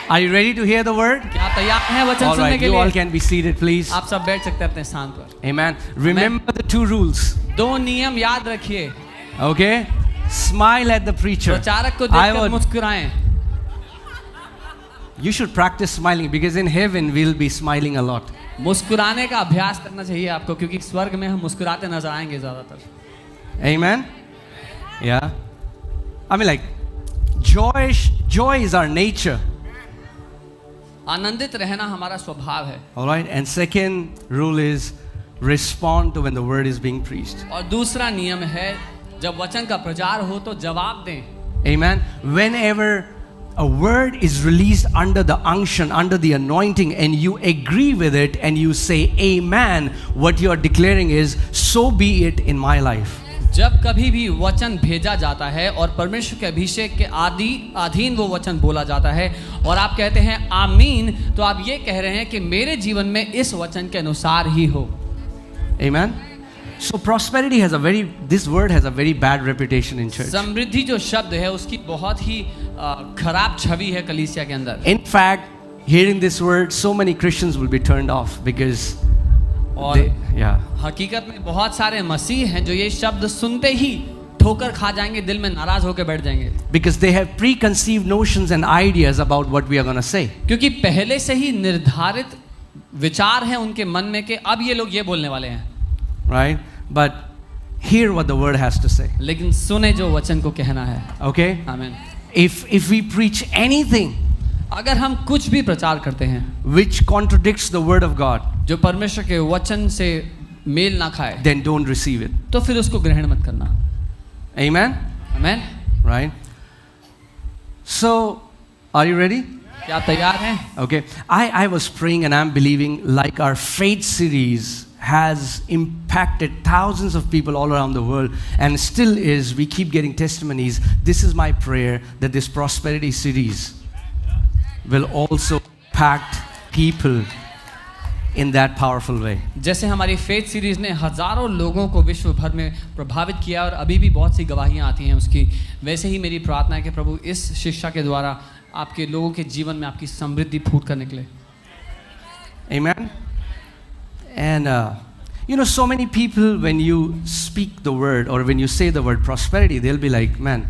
Are you ready to hear the word? क्या आप तैयार हैं वचन All सुनने right, के you all लिए? can be seated, please. आप सब बैठ सकते हैं अपने स्थान पर। Amen. Remember the 2 rules. 2 नियम याद रखिए। Okay? Smile at the preacher. प्रचारक को I देखकर would- मुस्कुराएं। You should practice smiling because in heaven we'll be smiling a lot. मुस्कुराने का अभ्यास करना चाहिए आपको, क्योंकि स्वर्ग में हम मुस्कुराते नजर आएंगे ज्यादातर। Amen? Yeah. I mean, like, joy is our nature. आनंदित रहना हमारा स्वभाव है। All right? And second rule is respond to when the word is being preached. और दूसरा नियम है, जब वचन का प्रचार हो तो जवाब दें। Amen. Whenever a word is released under the unction, under the anointing, and you agree with it and you say amen, what you are declaring is, so be it in my life. जब कभी भी वचन भेजा जाता है और परमेश्वर के अभिषेक के अधीन वो वचन बोला जाता है और आप कहते हैं आमीन, तो आप ये कह रहे हैं कि मेरे जीवन में इस वचन के अनुसार ही हो। Amen. So prosperity has this word has a very bad reputation in church. समृद्धि जो शब्द है उसकी बहुत ही खराब छवि है कलीसिया के अंदर। In fact, hearing this word, so many Christians will be turned off because और yeah. हकीकत में बहुत सारे मसीह हैं जो ये शब्द सुनते ही ठोकर खा जाएंगे, दिल में नाराज होकर बैठ जाएंगे। Because they have preconceived notions and ideas about what we are going to say. क्योंकि पहले से ही निर्धारित विचार हैं उनके मन में कि अब ये लोग ये बोलने वाले हैं। Right? But hear what the word has to say. लेकिन सुने जो वचन को कहना है। Okay? आमीन। If we preach anything अगर हम कुछ भी प्रचार करते हैं which contradicts the word of God, जो परमेश्वर के वचन से मेल ना खाए, then don't receive it. तो फिर उसको ग्रहण मत करना। Amen? आमीन। Right? So, are you ready? क्या आप तैयार हैं? Okay. I was praying and I'm believing like our faith series has impacted thousands of people all around the world and still is. We keep getting testimonies. This is my prayer that this prosperity series will also impact people in that powerful way. जैसे हमारी faith series ने हजारों लोगों को विश्व भर में प्रभावित किया और अभी भी बहुत सी गवाहियां आती हैं उसकी, वैसे ही मेरी प्रार्थना है कि प्रभु इस शिक्षा के द्वारा आपके लोगों के जीवन में आपकी समृद्धि फूट कर निकले। Amen. And so many people, when you speak the word or when you say the word prosperity, they'll be like, man,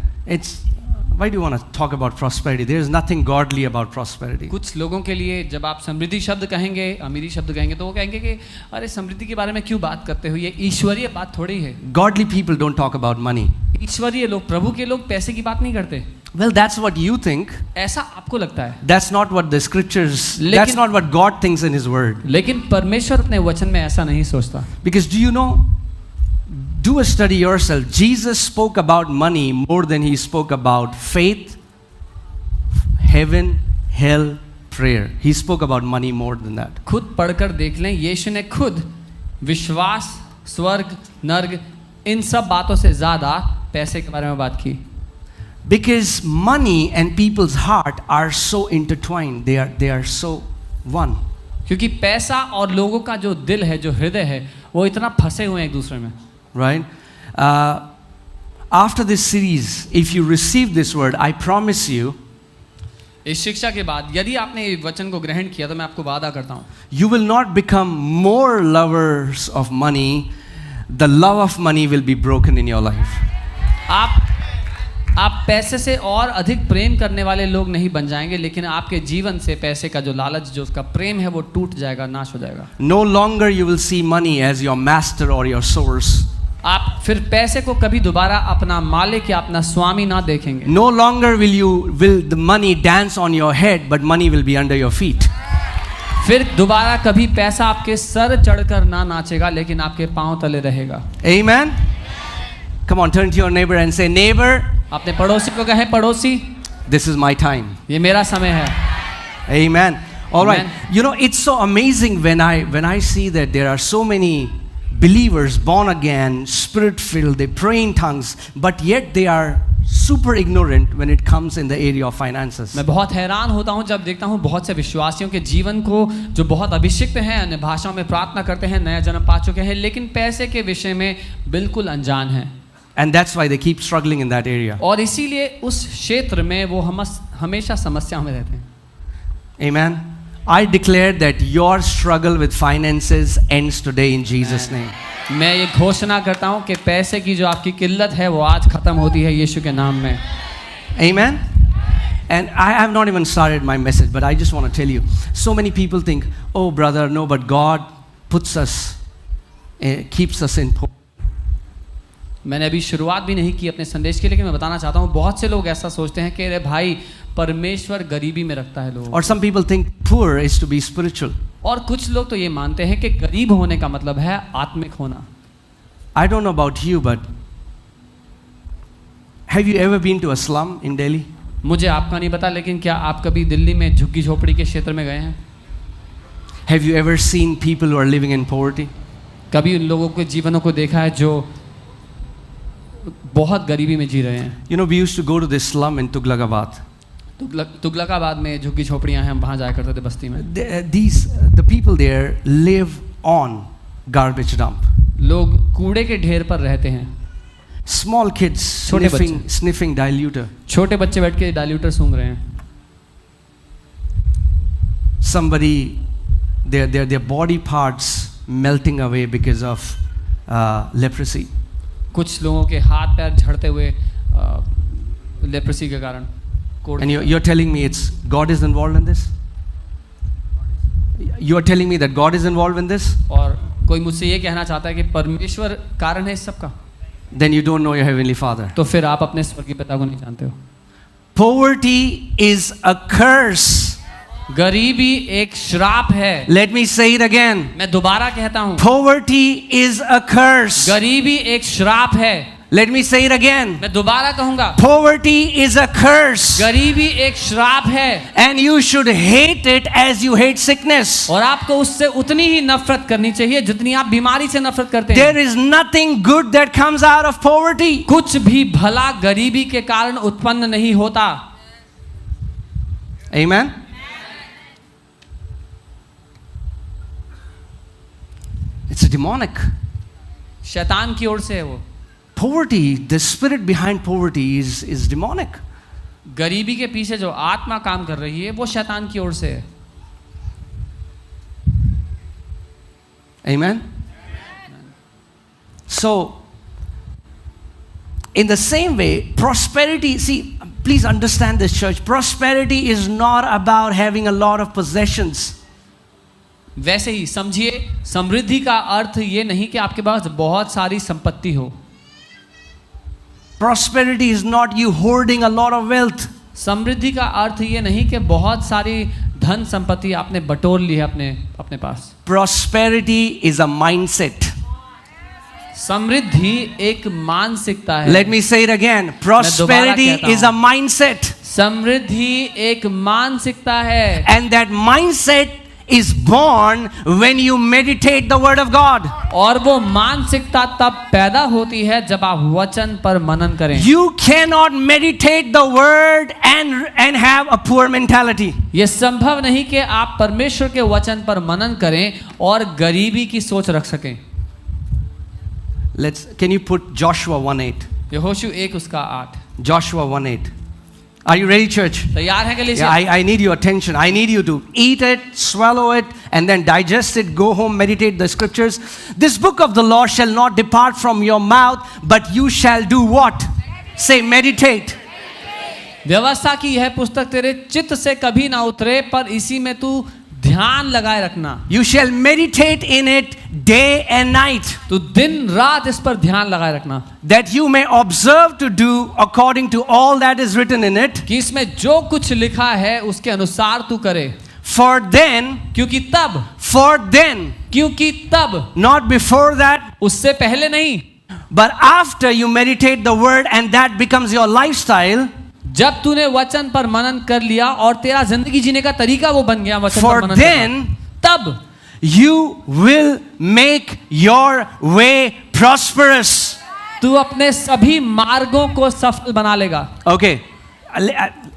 why do you want to talk about prosperity? There is nothing godly about prosperity. कुछ लोगों के लिए जब आप समृद्धि शब्द कहेंगे, अमीरी शब्द कहेंगे, तो वो कहेंगे कि अरे समृद्धि के बारे में क्यों बात करते हो, ये ईश्वरीय बात थोड़ी है। Godly people don't talk about money. ईश्वरीय लोग, प्रभु के लोग पैसे की बात नहीं करते। Well, that's what you think. ऐसा आपको लगता है। That's not what the scriptures, that's not what God thinks in His word. लेकिन परमेश्वर अपने वचन में ऐसा नहीं सोचता। Because do you know, do a study yourself. Jesus spoke about money more than He spoke about faith, heaven, hell, prayer. He spoke about money more than that. खुद पढ़कर देख लें, यीशु ने खुद विश्वास, स्वर्ग, नर्क, इन सब बातों से ज़्यादा पैसे के बारे में बात की। Because money and people's heart are so intertwined. They are so one. क्योंकि पैसा और लोगों का जो दिल है, जो हृदय है, वो इतना फंसे हुए हैं एक दूसरे में। Right? After this series, if you receive this word, I promise you, इस शिक्षा के बाद यदि आपने ये वचन को ग्रहण किया तो मैं आपको वादा करता हूँ, you will not become more lovers of money. The love of money will be broken in your life. आप पैसे से और अधिक प्रेम करने वाले लोग नहीं बन जाएंगे, लेकिन आपके जीवन से पैसे का जो लालच, जो उसका प्रेम है, वो टूट जाएगा, नाश हो जाएगा। No longer you will see money as your master or your source. आप फिर पैसे को कभी दोबारा अपना मालिक या अपना स्वामी ना देखेंगे। No longer will the money dance on your head, but money will be under your feet. फिर दोबारा कभी पैसा आपके सर चढ़कर ना नाचेगा, लेकिन आपके पांव तले रहेगा। Amen. Come on, turn to your neighbor and say, neighbor, अपने पड़ोसी को कहे, पड़ोसी, this is my time. ये मेरा समय है। Amen. All right. Amen. It's so amazing when I see that there are so many believers born again, spirit filled, they pray in tongues, but yet they are super ignorant when it comes in the area of finances. मैं बहुत हैरान होता हूँ जब देखता हूँ बहुत से विश्वासियों के जीवन को जो बहुत अभिषिक्त हैं, अन्य भाषाओं में प्रार्थना करते हैं, नया जन्म पा चुके हैं, लेकिन पैसे के विषय में बिल्कुल अनजान हैं। And that's why they keep struggling in that area. और इसीलिए उस क्षेत्र में वो हमेशा समस्या में रहते हैं। Amen. I declare that your struggle with finances ends today in Jesus' name. मैं ये घोषणा करता हूँ कि पैसे की जो आपकी किल्लत है वो आज खत्म होती है यीशु के नाम में. Amen. And I have not even started my message, but I just want to tell you, so many people think, oh brother, no, but God puts us, keeps us in poverty. मैंने अभी शुरुआत भी नहीं की अपने संदेश के, लेकिन मैं बताना चाहता हूँ बहुत से लोग ऐसा सोचते हैं कि अरे भाई परमेश्वर गरीबी में रखता है लोग. Or some people think poor is to be spiritual. और कुछ लोग तो ये मानते हैं कि गरीब होने का मतलब है आत्मिक होना. I don't know about you, but have you ever been to a slum in Delhi? मुझे आपका नहीं पता, लेकिन क्या आप कभी दिल्ली में झुग्गी झोपड़ी के क्षेत्र में गए हैं? Have you ever seen people who are living in poverty? कभी उन लोगों के जीवनों को देखा है जो बहुत गरीबी में जी रहे हैं? You know, we used to go to this slum in Tughlaqabad. Tughlakabad में झुग्गी झोपड़ियाँ हैं, हम वहाँ जाया करते थे बस्ती में. The people there live on garbage dump. लोग कूड़े के ढेर पर रहते हैं. Small kids छोटे sniffing diluter. छोटे बच्चे बैठ के डाइल्यूटर सूंघ रहे हैं. Somebody, their body parts melting away because of leprosy. कुछ लोगों के हाथ पैर झड़ते हुए लेप्रेसी के कारण. And you're telling me it's God is involved in this? You're telling me that God is involved in this? और कोई मुझसे ये कहना चाहता है कि परमेश्वर कारण है इस सब का? Then you don't know your heavenly Father. तो फिर आप अपने स्वर्गीय पिता को नहीं जानते हो. Poverty is a curse. गरीबी एक श्राप है. Let me say it again. मैं दोबारा कहता हूँ. Poverty is a curse. गरीबी एक श्राप है. Let me say it again. मैं दोबारा कहूँगा. Poverty is a curse. गरीबी एक श्राप है. And you should hate it as you hate sickness. और आपको उससे उतनी ही नफरत करनी चाहिए जितनी आप बीमारी से नफरत करते हैं. There is nothing good that comes out of poverty. कुछ भी भला गरीबी के कारण उत्पन्न नहीं होता. Amen. It's demonic. शैतान की ओर से है वो. Poverty, the spirit behind poverty is demonic. गरीबी के पीछे जो आत्मा काम कर रही है वो शैतान की ओर से है. Amen. So, in the same way, prosperity, see, please understand this, church. Prosperity is not about having a lot of possessions. वैसे ही समझिए, समृद्धि का अर्थ ये नहीं कि आपके पास बहुत सारी संपत्ति हो. Prosperity is not you hoarding a lot of wealth. समृद्धि का अर्थ ये नहीं कि बहुत सारी धन संपत्ति आपने बटोर ली है अपने पास. Prosperity is a mindset. समृद्धि एक मानसिकता है. Let me say it again. Prosperity is a mindset. समृद्धि एक मानसिकता है. And that mindset is born when you meditate the word of God. और वो मानसिकता तब पैदा होती है जब आप वचन पर मनन करें. You cannot meditate the word and have a poor mentality. ये संभव नहीं कि आप परमेश्वर के वचन पर मनन करें और गरीबी की सोच रख सकें. Can you put Joshua 1:8? यहोशू 1 उसका 8. Joshua 1:8. Are you ready, church? तैयार है कलीसिया? Yeah, I need your attention. I need you to eat it, swallow it, and then digest it. Go home, meditate the scriptures. This book of the law shall not depart from your mouth, but you shall do what? Say, meditate. व्यवस्था की यह पुस्तक तेरे चित्त से कभी ना उतरे, पर इसी में तू ध्यान लगाए रखना. You shall meditate in it day and night. तू दिन रात इस पर ध्यान लगाए रखना. That you may observe to do according to all that is written in it. कि इसमें जो कुछ लिखा है उसके अनुसार तू करे. For then, क्योंकि तब, not before that, उससे पहले नहीं, but after you meditate the word and that becomes your lifestyle. जब तूने वचन पर मनन कर लिया और तेरा जिंदगी जीने का तरीका वो बन गया वचन पर मनन then, तब you will make your way prosperous. तू अपने सभी मार्गों को सफल बना लेगा. Okay,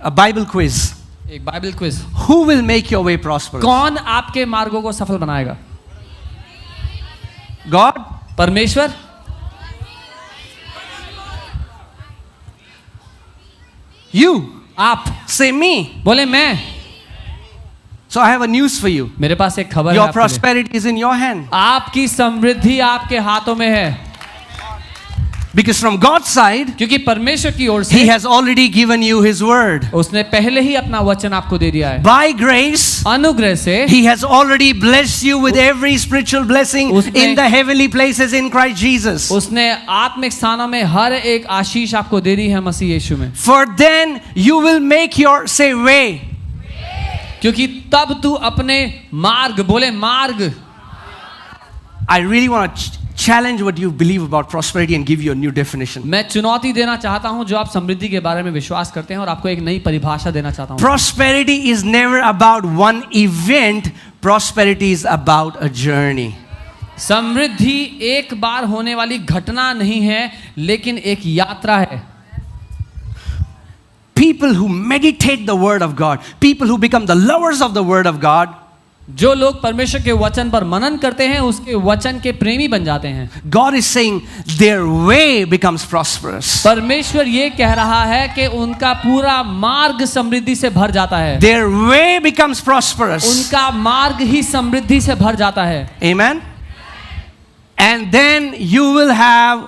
a Bible quiz. एक Bible quiz. Who will make your way prosperous? कौन आपके मार्गों को सफल बनाएगा? God? परमेश्वर? You? आप? Say me. बोले मैं. So I have a news for you. मेरे पास एक खबर है Your आपके लिए। prosperity is in your hand. आपकी समृद्धि आपके हाथों में है, Because from God's side, क्योंकि परमेश्वर की ओर He से has already given you His word. उसने पहले ही अपना वचन आपको दे दिया है। By grace, अनुग्रह से He has already blessed you with every spiritual blessing उसने- in the heavenly places in Christ Jesus. उसने आत्मिक स्थानों में हर एक आशीष आपको दे दी है मसीह यीशु में। For then you will make your, say, way. क्योंकि तब तू अपने मार्ग, बोले मार्ग। I really want to challenge what you believe about prosperity and give you a new definition. मैं चुनौती देना चाहता हूं जो आप समृद्धि के बारे में विश्वास करते हैं और आपको एक नई परिभाषा देना चाहता हूं। Prosperity is never about one event, prosperity is about a journey. समृद्धि एक बार होने वाली घटना नहीं है, लेकिन एक यात्रा है। People who meditate the word of God, people who become the lovers of the word of God, जो लोग परमेश्वर के वचन पर मनन करते हैं, उसके वचन के प्रेमी बन जाते हैं। God is saying their way becomes prosperous. परमेश्वर ये कह रहा है कि उनका पूरा मार्ग समृद्धि से भर जाता है। Their way becomes prosperous. उनका मार्ग ही समृद्धि से भर जाता है। Amen. And then you will have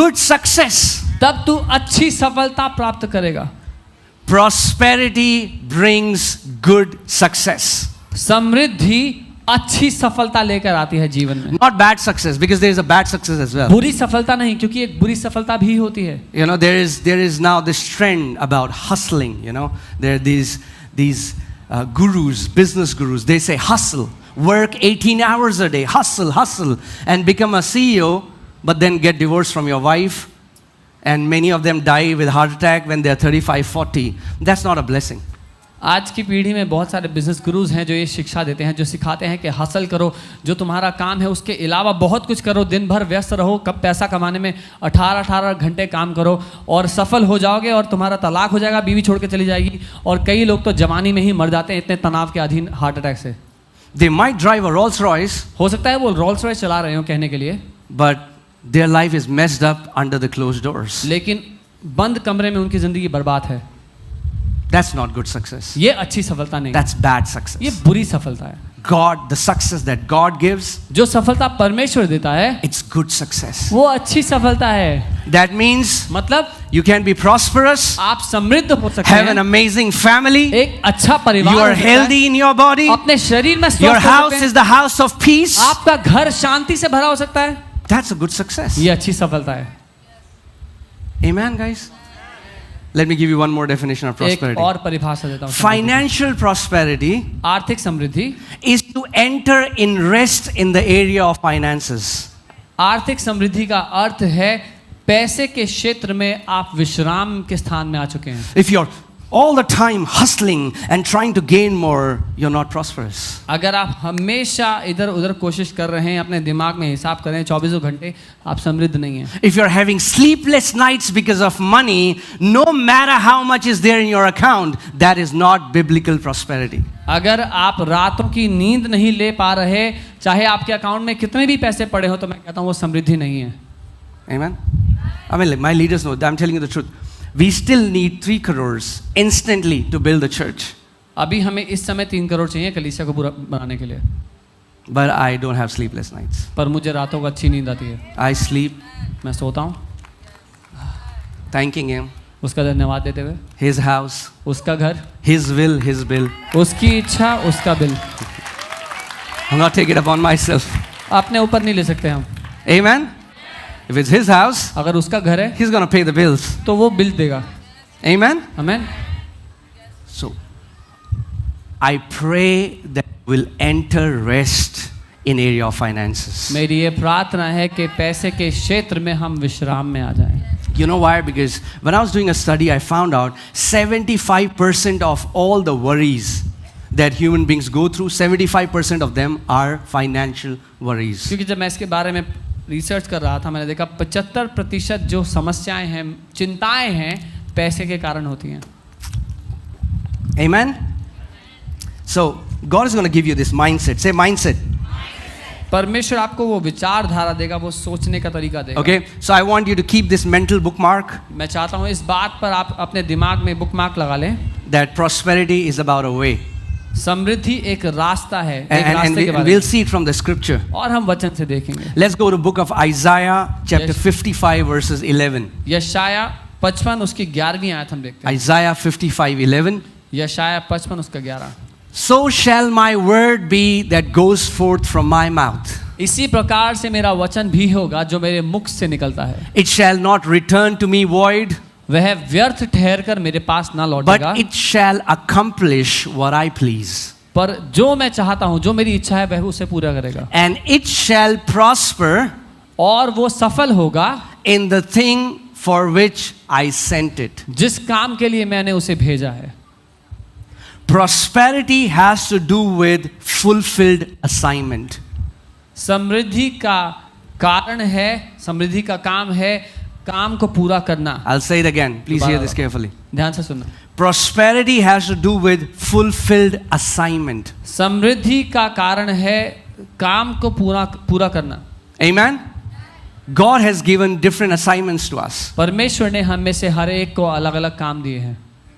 good success. तब तू अच्छी सफलता प्राप्त करेगा। Prosperity brings good success. समृद्धि अच्छी सफलता लेकर आती है जीवन में। Not bad success, because there is a bad success as well. बुरी सफलता नहीं, क्योंकि एक बुरी सफलता भी होती है। You know, there is now this trend about hustling. You know, there are these gurus, business gurus. They say hustle, work 18 hours a day, hustle, and become a CEO, but then get divorced from your wife. And many of them die with heart attack when they are 35, 40. That's not a blessing. आज की पीढ़ी में बहुत सारे business gurus हैं जो ये शिक्षा देते हैं, जो सिखाते हैं कि हासिल करो, जो तुम्हारा काम है उसके अलावा बहुत कुछ करो, दिन भर व्यस्त रहो, कब पैसा कमाने में 18 घंटे काम करो और सफल हो जाओगे और तुम्हारा तलाक हो जाएगा, बीवी छोड़ के चली जाएगी। और कई लोग तो जवानी में ही मर जाते हैं इतने तनाव के अधीन हार्ट अटैक से। They might drive a Rolls Royce, हो सकता है वो रोल्स रॉयस चला रहे हो कहने के लिए, but their life is messed up under the closed doors. लेकिन बंद कमरे में उनकी जिंदगी बर्बाद है। That's not good success. ये अच्छी सफलता नहीं, That's bad ये success. बुरी सफलता है। God, the success that God gives, जो सफलता परमेश्वर देता है it's good success. वो अच्छी सफलता है। That means मतलब you can be prosperous, आप समृद्ध हो सकते have an हैं, amazing family, एक अच्छा परिवार you हो are सकता है, healthy in your body, अपने शरीर में your स्वस्थ हो house सकते हैं, is the house of peace. आपका घर शांति से भरा हो सकता है। That's a good success. ये अच्छी सफलता है। Amen, guys? Let me give you one more definition of एक prosperity. और परिभाषा देता हूँ। Financial prosperity आर्थिक समृद्धि, is to enter in rest in the area of finances. आर्थिक समृद्धि का अर्थ है पैसे के क्षेत्र में आप विश्राम के स्थान में आ चुके हैं। If you're all the time hustling and trying to gain more, you're not prosperous. अगर आप हमेशा इधर उधर कोशिश कर रहे हैं, अपने दिमाग में हिसाब कर रहे हैं 24 घंटे, आप समृद्ध नहीं हैं। If you're having sleepless nights because of money, no matter how much is there in your account, that is not biblical prosperity. अगर आप रातों की नींद नहीं ले पा रहे, चाहे आपके अकाउंट में कितने भी पैसे पड़े हो, तो मैं कहता हूँ वो समृद्धि नहीं है। Amen? I mean, my leaders know, I'm telling you the truth. We still need 3 crores instantly to build the church. अभी हमें इस समय 3 करोड़ चाहिए कलीसिया को पूरा बनाने के लिए, But I don't have sleepless nights. पर मुझे रातों को अच्छी नींद आती है। I sleep मैं सोता हूँ thanking Him, उसका धन्यवाद देते हुए, His house, उसका घर, His will, His bill. उसकी इच्छा, उसका bill. I'm not taking it upon myself. अपने ऊपर नहीं ले सकते हम। Amen? If it's His house, अगर उसका घर है He's going to pay the bills. तो वो बिल देगा। Amen? आमीन। So, I pray that we'll enter rest in area of finances. मेरी ये प्रार्थना है कि पैसे के क्षेत्र में हम विश्राम में आ जाएं। You know why? Because when I was doing a study, I found out 75% of all the worries that human beings go through, 75% of them are financial worries. क्योंकि जब मैं इसके बारे में रिसर्च कर रहा था, मैंने देखा 75% जो समस्याएं हैं, चिंताएं हैं, पैसे के कारण होती हैं। Amen? So, God is going to give you this mindset. Say mindset. परमेश्वर आपको वो विचारधारा देगा, वो सोचने का तरीका देगा। Okay? So, I want you to keep this mental bookmark मैं चाहता हूँ इस बात पर आप अपने दिमाग में बुकमार्क लगा लें, that prosperity is about a way. समृद्धि एक रास्ता है, एक And रास्ते के बारे we'll में, see it from the scripture. और हम वचन से देखेंगे। Let's go to book of Isaiah, chapter Yes. 55, verses 11. यशाया 55 उसकी 11वीं आयत हम देखते हैं। Isaiah 55:11. यशाया 55 उसका 11। So shall my word be that goes forth from my mouth. इसी प्रकार से मेरा वचन भी होगा जो मेरे मुख से निकलता है, It shall not return to me void, वह व्यर्थ ठहर कर मेरे पास ना but लौटेगा, it shall accomplish what I please. पर जो मैं चाहता हूँ, जो मेरी इच्छा है, वह उसे पूरा करेगा, And it shall prosper और वो सफल होगा in the thing for which I sent it. जिस काम के लिए मैंने उसे भेजा है। Prosperity has to do with fulfilled assignment. समृद्धि का कारण है, समृद्धि का काम है काम को पूरा करना। I'll say it again. Please hear this carefully. ध्यान से सुनना। Prosperity has to do with fulfilled assignment. समृद्धि का कारण है काम को पूरा करना। Amen? God has given different assignments to us, परमेश्वर ने हम में से हर एक को अलग अलग काम दिए हैं,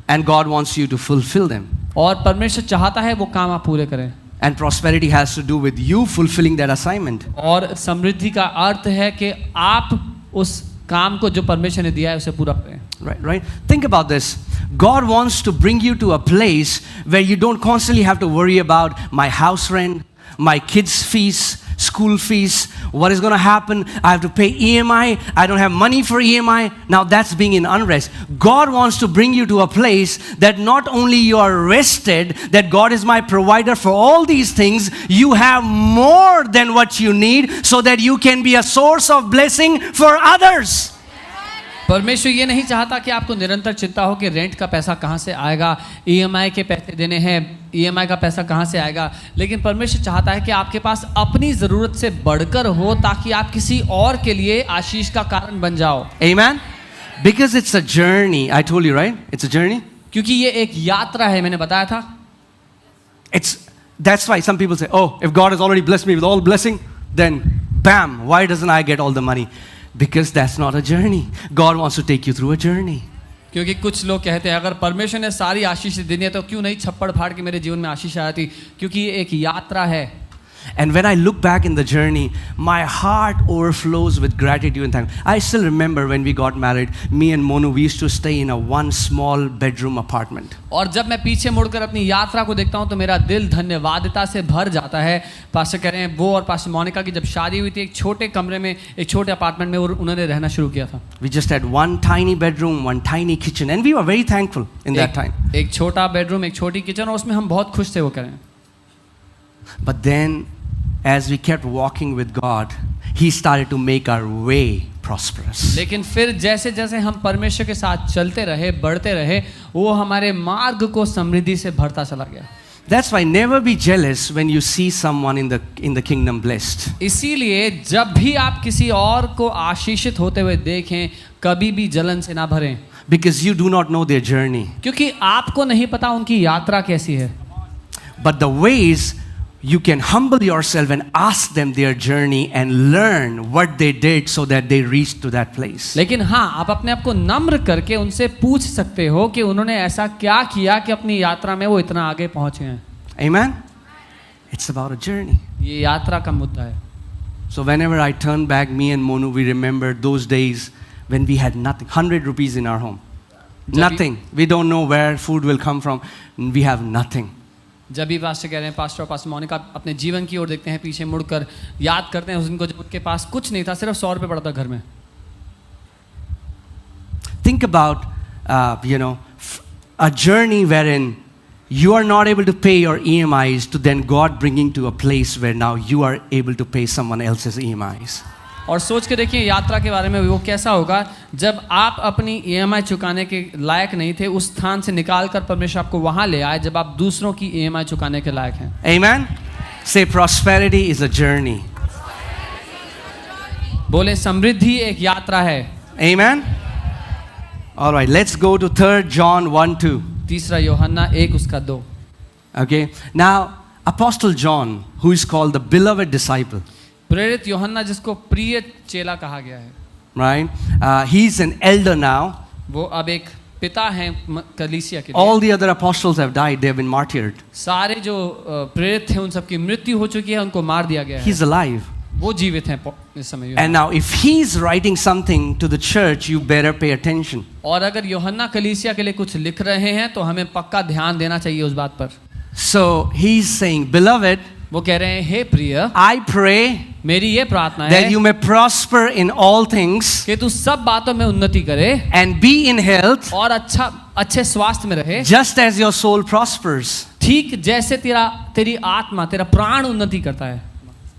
and God wants you to fulfill them. और परमेश्वर चाहता है वो काम आप पूरे करें। And prosperity has to do with you fulfilling that assignment. और समृद्धि का अर्थ है कि आप उस काम को जो परमेश्वर ने दिया है उसे पूरा करें। Right? Think about this. God wants to bring you to a place where you don't constantly have to worry about my house rent, my kids' fees, school fees, what is going to happen? I have to pay EMI, I don't have money for EMI. Now that's being in unrest. God wants to bring you to a place that not only you are rested, that God is my provider for all these things, you have more than what you need so that you can be a source of blessing for others. परमेश्वर ये नहीं चाहता कि आपको निरंतर चिंता हो कि रेंट का पैसा कहाँ से आएगा, ईएमआई के पैसे देने हैं, ईएमआई का पैसा कहाँ से आएगा, लेकिन परमेश्वर चाहता है कि आपके पास अपनी ज़रूरत से बढ़कर हो ताकि आप किसी और के लिए आशीष का कारण बन जाओ। Amen? Because it's a journey. I told you, right? It's a journey. क्योंकि ये एक यात्रा है, मैंने बताया था। That's why some people say, oh, if God has already blessed me with all blessing, then bam, why doesn't I get all the money? Because that's not a journey. God wants to take you through a journey. क्योंकि कुछ लोग कहते हैं अगर परमेश्वर ने सारी आशीष देनी है तो क्यों नहीं छप्पड़ फाड़ के मेरे जीवन में आशीष आया थी, क्योंकि ये एक यात्रा है। And when I look back in the journey, my heart overflows with gratitude and thanks. I still remember when we got married, me and Monu, we used to stay in a one small bedroom apartment. और जब मैं पीछे मुड़कर अपनी यात्रा को देखता हूँ तो मेरा दिल धन्यवादिता से भर जाता है। पास्टर कह रहे हैं वो और पास्टर मोनिका की जब शादी हुई थी एक छोटे कमरे में, एक छोटे अपार्टमेंट में उन्होंने रहना शुरू किया था। We just had one tiny bedroom, one tiny kitchen, and we were very thankful in that time. एक छोटा बेडरूम, एक छोटी किचन, और उसमें हम बहुत खुश थे वो करें। But then, as we kept walking with God, He started to make our way prosperous. लेकिन फिर जैसे जैसे हम परमेश्वर के साथ चलते रहे, बढ़ते रहे, वो हमारे मार्ग को समृद्धि से भरता चला गया। That's why never be jealous when you see someone in the kingdom blessed. इसीलिए जब भी आप किसी और को आशीषित होते हुए देखें, कभी भी जलन से ना भरें, Because you do not know their journey. क्योंकि आपको नहीं पता उनकी यात्रा कैसी है। But the ways you can humble yourself and ask them their journey and learn what they did so that they reached to that place. लेकिन हाँ, आप अपने आप को नम्र करके उनसे पूछ सकते हो कि उन्होंने ऐसा क्या किया कि अपनी यात्रा में वो इतना आगे पहुंचे हैं। Amen? It's about a journey. ये यात्रा का मुद्दा है। So whenever I turn back, me and Monu, we remember those days when we had nothing, 100 rupees in our home. Nothing. We don't know where food will come from. We have nothing. जब भी pastor कह रहे हैं, pastor और pastor Monika अपने जीवन की ओर देखते हैं, पीछे मुड़कर याद करते हैं उस दिन को जब उनके पास कुछ नहीं था, सिर्फ 100 रुपये पड़ा था घर में। Think about, a journey wherein you are not able to pay your EMIs to then God bringing to a place where now you are able to pay someone else's EMIs. और सोच के देखिए यात्रा के बारे में, वो कैसा होगा जब आप अपनी EMI चुकाने के लायक नहीं थे, उस स्थान से निकाल कर परमेश्वर आपको वहां ले आए जब आप दूसरों की EMI चुकाने के लायक हैं। Amen? Say prosperity is a journey. बोले समृद्धि एक यात्रा है। Amen? All right, let's go to 3 John 1:2. तीसरा यूहन्ना 1 उसका 2। Okay, now Apostle John, who is called the beloved disciple, प्रेरित यूहन्ना जिसको प्रिय चेला कहा गया है, right? He's an elder now. वो अब एक पिता हैं कलीसिया के लिए। All the other apostles have died, they have been martyred. सारे जो प्रेरित थे उन सबकी मृत्यु हो चुकी है, उनको मार दिया गया है। He's alive. वो जीवित हैं इस समय। And now if he's writing something to the church, you better pay attention. और अगर यूहन्ना कलीसिया के लिए कुछ लिख रहे हैं तो हमें पक्का ध्यान देना चाहिए उस बात पर। So he's saying, beloved, वो कह रहे हैं, हे प्रिय, I pray मेरी ये प्रार्थना that है you may prosper in all things कि तू सब बातों में उन्नति करे and be in health और अच्छे स्वास्थ्य में रहे, just as your soul prospers. ठीक जैसे तेरी आत्मा, तेरा प्राण उन्नति करता है।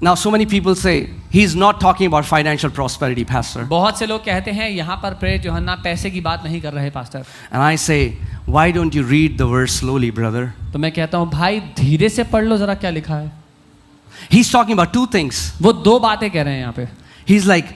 Now so many people say he's not talking about financial prosperity, pastor. बहुत से लोग कहते हैं यहाँ पर प्रेरित यूहन्ना पैसे की बात नहीं कर रहे pastor. And I say, why don't you read the verse slowly, brother? तो मैं कहता हूँ भाई धीरे से पढ़ लो जरा क्या लिखा है। He's talking about two things. वो दो बातें कह रहे हैं यहाँ पे। He's like,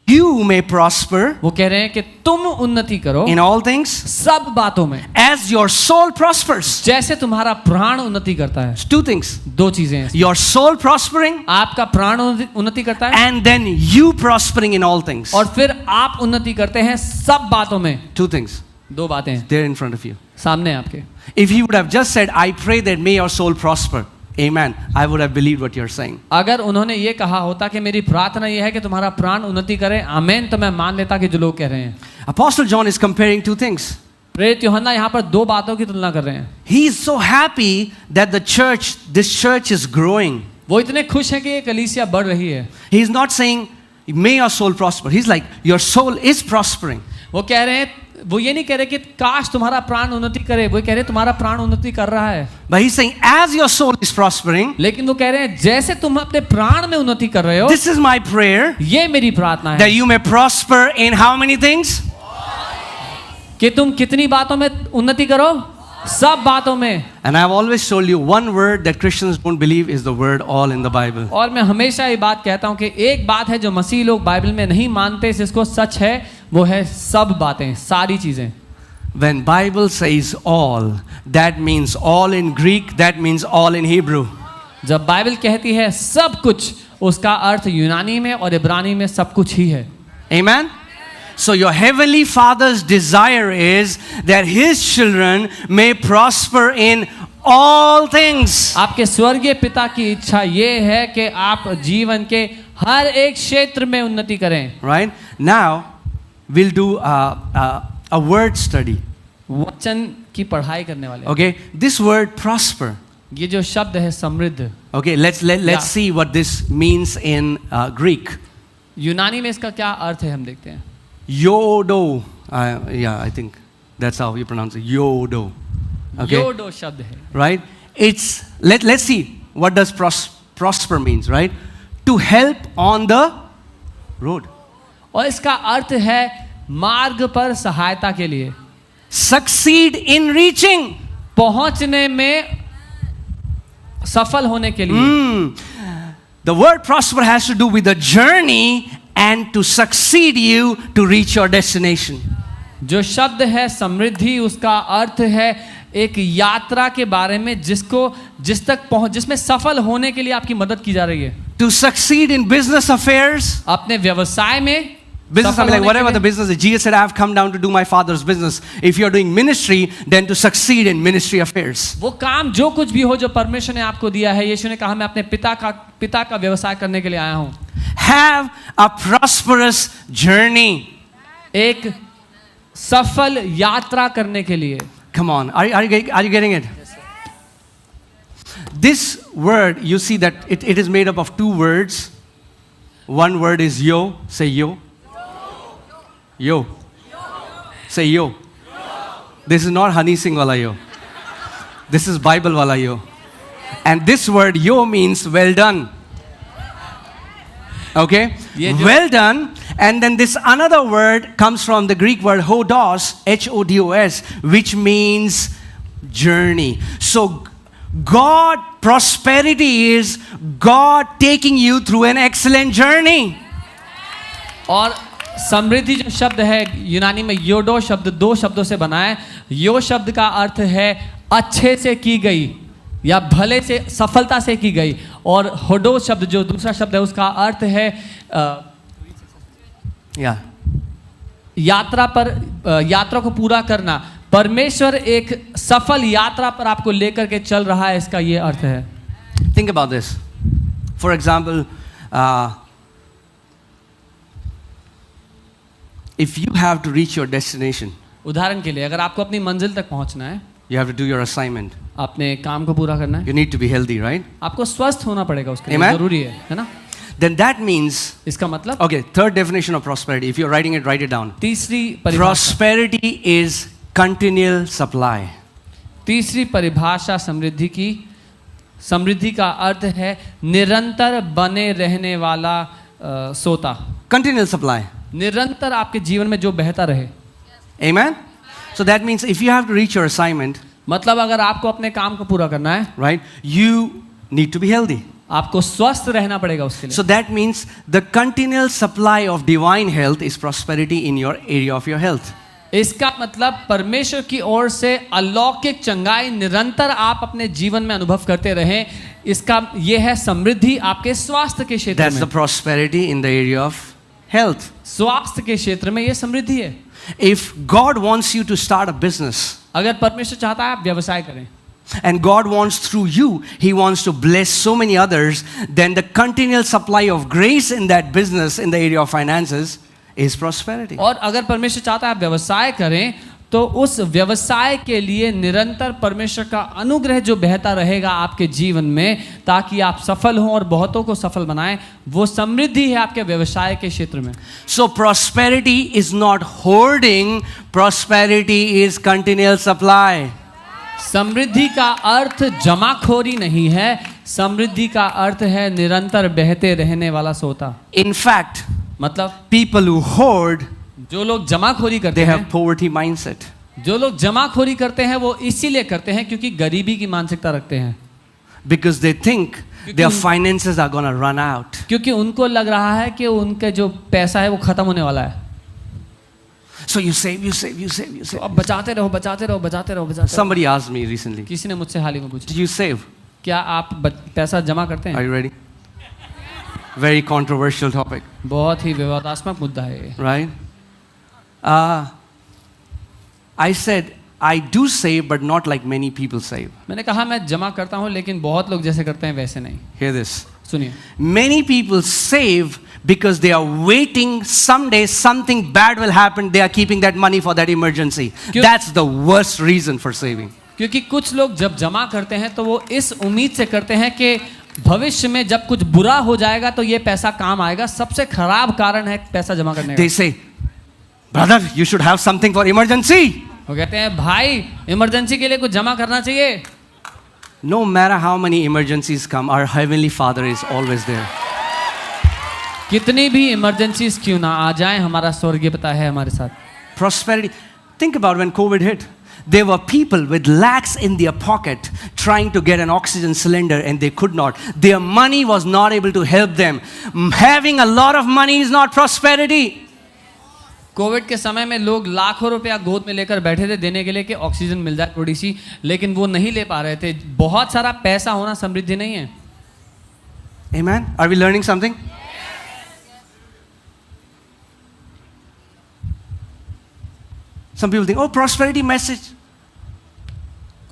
you may prosper वो कह रहे हैं कि तुम उन्नति करो in all things सब बातों में as your soul prospers. जैसे तुम्हारा प्राण उन्नति करता है। It's two things. दो चीजें हैं। Your soul prospering आपका प्राण उन्नति करता है and then you prospering in all things. और फिर आप उन्नति करते हैं सब बातों में। Two things. दो बातें हैं They're in front of you. सामने आपके। If he would have just said, I pray that may your soul prosper. Amen. I would have believed what you're saying. अगर उन्होंने ये कहा होता कि मेरी प्रार्थना ये है कि तुम्हारा प्राण उन्नति करे, आमेन, तो मैं मान लेता कि जो लोग कह रहे हैं। Apostle John is comparing two things. प्रेरित यूहन्ना यहाँ पर दो बातों की तुलना कर रहे हैं। He is so happy that this church is growing. वो इतने खुश हैं कि ये कलीसिया बढ़ रही है। He is not saying, may your soul prosper. He's like, your soul is prospering. वो कह रहे हैं, वो ये नहीं कह रहे कि काश तुम्हारा प्राण उन्नति करे, वो कह रहे हैं तुम्हारा प्राण उन्नति कर रहा है। But he's saying, as your soul is prospering, लेकिन वो कह रहे हैं जैसे तुम अपने प्राण में उन्नति कर रहे हो, this is my prayer, ये मेरी प्रार्थना that है you may prosper in how many things? कि तुम कितनी बातों में उन्नति करो, सब बातों में। And I've always told you, one word that Christians don't believe is the word all in the Bible. और मैं हमेशा ये बात कहता हूँ कि एक बात है जो मसीह लोग बाइबल में नहीं मानते, जिसको सच है, वो है सब बातें, सारी चीजें। When Bible says all, that means all in Greek, that means all in Hebrew. जब बाइबल कहती है सब कुछ, उसका अर्थ यूनानी में और इब्रानी में सब कुछ ही है। Amen? So your heavenly Father's desire is that his children may prosper in all things. आपके स्वर्गीय पिता की इच्छा ये है कि आप जीवन के हर एक क्षेत्र में उन्नति करें। Right? Now, we'll do a word study. वचन की पढ़ाई करने वाले। Okay? This word prosper. ये जो शब्द है समृद्ध, Okay, let's see what this means in Greek. यूनानी में इसका क्या अर्थ है हम देखते हैं। Yodo. Yeah, I think that's how you pronounce it. Yodo. Okay? योडो शब्द है। Right? It's let's see what does prosper means, right? To help on the road. और इसका अर्थ है मार्ग पर सहायता के लिए, Succeed in reaching. पहुंचने में सफल होने के लिए। The word prosper has to do with the journey and to succeed you to reach your destination. जो शब्द है समृद्धि, उसका अर्थ है एक यात्रा के बारे में जिसमें सफल होने के लिए आपकी मदद की जा रही है। To succeed in business affairs. अपने व्यवसाय में Business, I mean, like whatever the business is. Jesus said, I have come down to do my Father's business. If you are doing ministry, then to succeed in ministry affairs. वो काम जो कुछ भी हो जो परमेश्वर ने आपको दिया है, यीशु ने कहा मैं अपने पिता का व्यवसाय करने के लिए आया हूँ। Have a prosperous journey. एक सफल यात्रा करने के लिए। Come on, are you getting it? This word, you see that it is made up of two words. One word is yo. Say yo. Yo. Say yo. This is not Honey Singh wala yo. This is Bible wala yo. And this word yo means well done. Okay? Well done. And then this another word comes from the Greek word hodos, H-O-D-O-S, which means journey. So God, prosperity is God taking you through an excellent journey. और समृद्धि जो शब्द है यूनानी में योडो शब्द दो शब्दों से बना है। यो शब्द का अर्थ है अच्छे से की गई या भले से सफलता से की गई, और होडो शब्द जो दूसरा शब्द है उसका अर्थ है यात्रा को पूरा करना, परमेश्वर एक सफल यात्रा पर आपको लेकर के चल रहा है, इसका ये अर्थ है। Think about this. For example, if you have to reach your destination, उदाहरण के लिए अगर आपको अपनी मंजिल तक पहुंचना है, you have to do your assignment. अपने काम को पूरा करना है, You need to be healthy, right? आपको स्वस्थ होना पड़ेगा, उसके लिए Amen? जरूरी है ना? Then that means, इसका मतलब okay, third definition of prosperity. If you're writing it, write it down. तीसरी परिभाषा, Prosperity is continual supply. तीसरी परिभाषा समृद्धि का अर्थ है निरंतर बने रहने वाला सोता, Continual supply. निरंतर आपके जीवन में जो बहता रहे। Amen? So that means if you have to reach your assignment, मतलब अगर आपको अपने काम को पूरा करना है, right, you need to be healthy. आपको स्वस्थ रहना पड़ेगा उसके लिए। So that means the continual supply of divine health is prosperity in your area of your health. इसका मतलब परमेश्वर की ओर से अलौकिक चंगाई निरंतर आप अपने जीवन में अनुभव करते रहें, इसका यह है समृद्धि आपके स्वास्थ्य के क्षेत्र That's the में। prosperity in the area of health. स्वास्थ्य के क्षेत्र में यह समृद्धि है। If God wants you to start a business, अगर परमेश्वर चाहता है आप व्यवसाय करें, and God wants through you, He wants to bless so many others, then the continual supply of grace in that business, in the area of finances, is prosperity. और अगर परमेश्वर चाहता है आप व्यवसाय करें, तो उस व्यवसाय के लिए निरंतर परमेश्वर का अनुग्रह जो बहता रहेगा आपके जीवन में, ताकि आप सफल हों और बहुतों को सफल बनाएं, वो समृद्धि है आपके व्यवसाय के क्षेत्र में। So prosperity is not hoarding, prosperity is continual supply. समृद्धि का अर्थ जमाखोरी नहीं है, समृद्धि का अर्थ है निरंतर बहते रहने वाला सोता। In fact, मतलब people who hoard, जो लोग जमाखोरी करते they have हैं, poverty mindset. जो लोग जमाखोरी करते हैं वो इसीलिए करते हैं क्योंकि गरीबी की मानसिकता रखते हैं, Because they think their finances are going to run out. क्योंकि उनको लग रहा है कि उनके जो पैसा है वो खत्म होने वाला है। So you save, you save, you save, you तो save. अब बचाते रहो, बचाते रहो, बचाते रहो, बचाते रहो। Somebody asked me recently, किसी ने मुझसे हाल ही में पूछा, did you save? क्या आप पैसा जमा करते Are हैं? you ready? Very controversial topic, बहुत ही विवादास्पद मुद्दा है ये। right? I said, I do save, but not like many people save. मैंने कहा मैं जमा करता हूँ लेकिन बहुत लोग जैसे करते हैं वैसे नहीं। Hear this. सुनिए, Many people save because they are waiting someday something bad will happen. They are keeping that money for that emergency. That's the worst reason for saving. क्योंकि कुछ लोग जब जमा करते हैं तो वो इस उम्मीद से करते हैं कि भविष्य में जब कुछ बुरा हो जाएगा तो ये पैसा काम आएगा। सबसे खराब कारण है पैसा जमा करने They का। say, brother, you should have something for emergency. वो कहते हैं भाई इमरजेंसी के लिए कुछ जमा करना चाहिए। No matter how many emergencies come, our Heavenly Father is always there. कितनी भी इमरजेंसीज क्यों ना आ जाएं, हमारा स्वर्गीय पिता है हमारे साथ। Prosperity. Think about when COVID hit. There were people with lakhs in their pocket trying to get an oxygen cylinder and they could not. Their money was not able to help them. Having a lot of money is not prosperity. Covid के समय में लोग लाखों रुपया गोद में लेकर बैठे थे देने के लिए कि ऑक्सीजन मिल जाए थोड़ी सी, लेकिन वो नहीं ले पा रहे थे। बहुत सारा पैसा होना समृद्धि नहीं है। Amen? Are we learning something? Some people think, oh, prosperity message.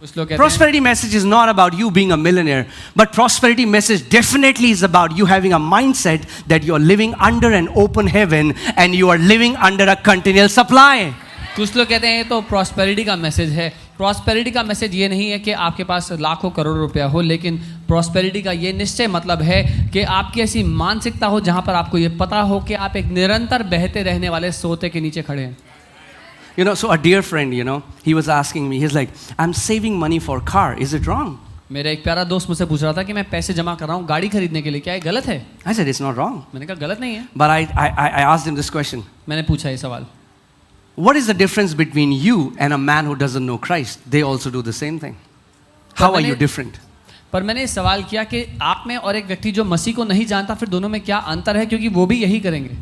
कुछ लोग कहते हैं Prosperity message is not about you being a millionaire, but prosperity message definitely is about you having a mindset that you are living under an open heaven and you are living under a continual supply. कुछ लोग कहते हैं ये तो prosperity का message है। Prosperity का message ये नहीं है कि आपके पास लाखों करोड़ रुपया हो, लेकिन प्रॉस्पेरिटी का ये निश्चय मतलब है कि आपकी ऐसी मानसिकता हो जहाँ पर आपको ये पता हो कि आप एक निरंतर बहते रहने वाले सोते के नीचे खड़े हैं। You know, so a dear friend, he was asking me, he's like, I'm saving money for car. Is it wrong? मेरा एक प्यारा दोस्त मुझसे पूछ रहा था कि मैं पैसे जमा कर रहा हूँ गाड़ी खरीदने के लिए, क्या ये गलत है? I said, it's not wrong. मैंने कहा गलत नहीं है। But I asked him this question. मैंने पूछा ये सवाल, What is the difference between you and a man who doesn't know Christ? They also do the same thing. How are you different? पर मैंने सवाल किया कि आप में और एक व्यक्ति जो मसीह को नहीं जानता, फिर दोनों में क्या अंतर है, क्योंकि वो भी यही करेंगे।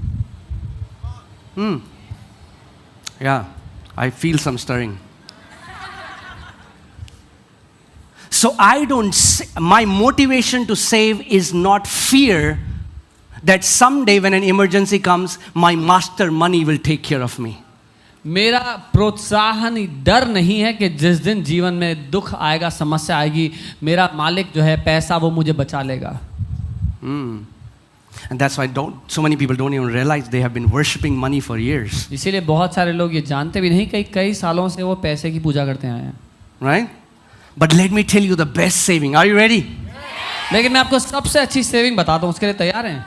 Yeah, I feel some stirring. So my motivation to save is not fear that someday when an emergency comes, my master money will take care of me. मेरा प्रोत्साहन डर नहीं है कि जिस दिन जीवन में दुख आएगा, समस्या आएगी, मेरा मालिक जो है पैसा वो मुझे बचा लेगा. And that's why so many people don't even realize they have been worshipping money for years. इसीलिए बहुत सारे लोग ये जानते भी नहीं कि कई सालों से वो पैसे की पूजा करते आए हैं. Right? But let me tell you the best saving. Are you ready? लेकिन मैं आपको सबसे अच्छी सेविंग बताता हूँ, उसके लिए तैयार हैं?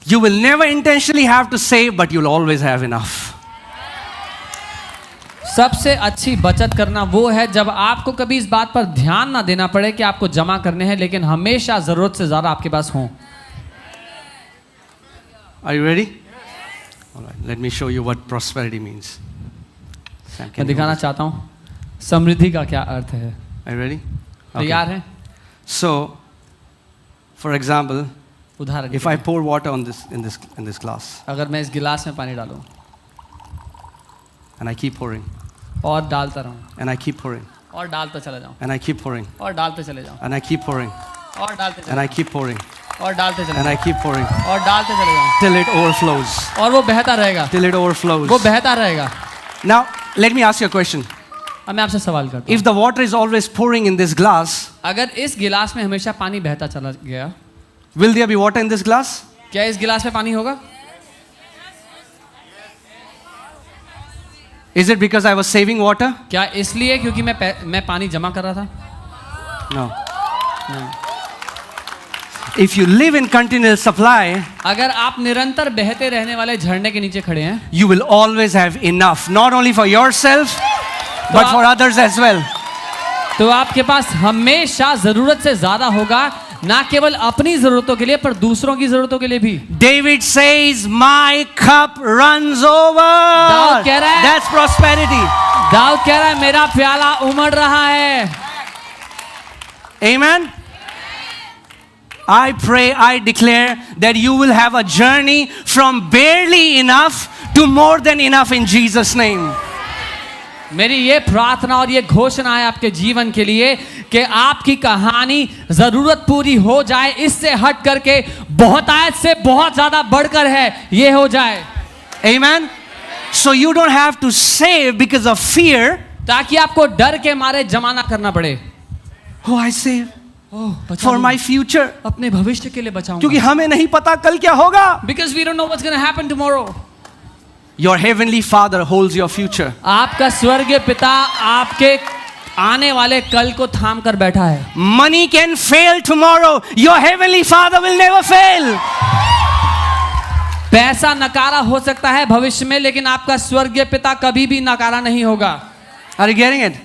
You will never intentionally have to save, but you'll always have enough. सबसे अच्छी बचत करना वो है जब आपको कभी इस बात पर ध्यान ना देना पड़े कि आपको जमा करने हैं, लेकिन हमेशा जरूरत से ज्यादा आपके पास हों. Are you ready? All right. Let me show you what prosperity means. Sam, can मैं दिखाना चाहता हूँ समृद्धि का क्या अर्थ है. Are you ready? तैयार हैं? So, for example, उदाहरण if I pour water on in this glass, अगर मैं इस गिलास में पानी डालूं and I keep pouring, और डालता रहूं, and I keep pouring, और डालता चला जाऊं, and I keep pouring, और डालते चले जाऊं, and I keep pouring, और डालते चले and I जाऊं, keep pouring, और डालते चले and I जाऊं, keep pouring, और डालते चले जाऊं, till it overflows. और वो बहता रहेगा, Till it overflows. वो बहता रहेगा. Now, let me ask you a question. अब मैं आपसे सवाल करता If हूं, the water is always pouring in this glass, अगर इस गिलास में हमेशा पानी बहता चला गया, will there be water in this glass? क्या इस गिलास में पानी होगा? Is it because I was saving water? क्या इसलिए क्योंकि मैं पानी जमा कर रहा था? No. नहीं. If you live in continual supply, अगर आप निरंतर बहते रहने वाले झरने के नीचे खड़े हैं, you will always have enough, not only for yourself, but for others as well. तो आपके पास हमेशा जरूरत से ज्यादा होगा, ना केवल अपनी जरूरतों के लिए पर दूसरों की जरूरतों के लिए भी. David says, "My cup runs over." Dawood कह रहा है, That's prosperity. दाऊद कह रहा है मेरा प्याला उमड़ रहा है. Amen. I pray, I declare that you will have a journey from barely enough to more than enough in Jesus' name. मेरी ये प्रार्थना और ये घोषणा है आपके जीवन के लिए कि आपकी कहानी जरूरत पूरी हो जाए, इससे हट करके बहुतायत से बहुत ज्यादा बढ़कर है ये हो जाए. Amen. So you don't have to save because of fear. ताकि आपको डर के मारे जमा ना करना पड़े. Oh, I save for my future. अपने भविष्य के लिए बचाऊंगा. क्योंकि हमें नहीं पता कल क्या होगा. Because we don't know what's going to happen tomorrow. Your heavenly Father holds your future. आपका स्वर्गीय पिता आपके आने वाले कल को थाम कर बैठा है. Money can fail tomorrow. Your heavenly Father will never fail. पैसा नकारा हो सकता है भविष्य में, लेकिन आपका स्वर्गीय पिता कभी भी नकारा नहीं होगा. Are you getting it?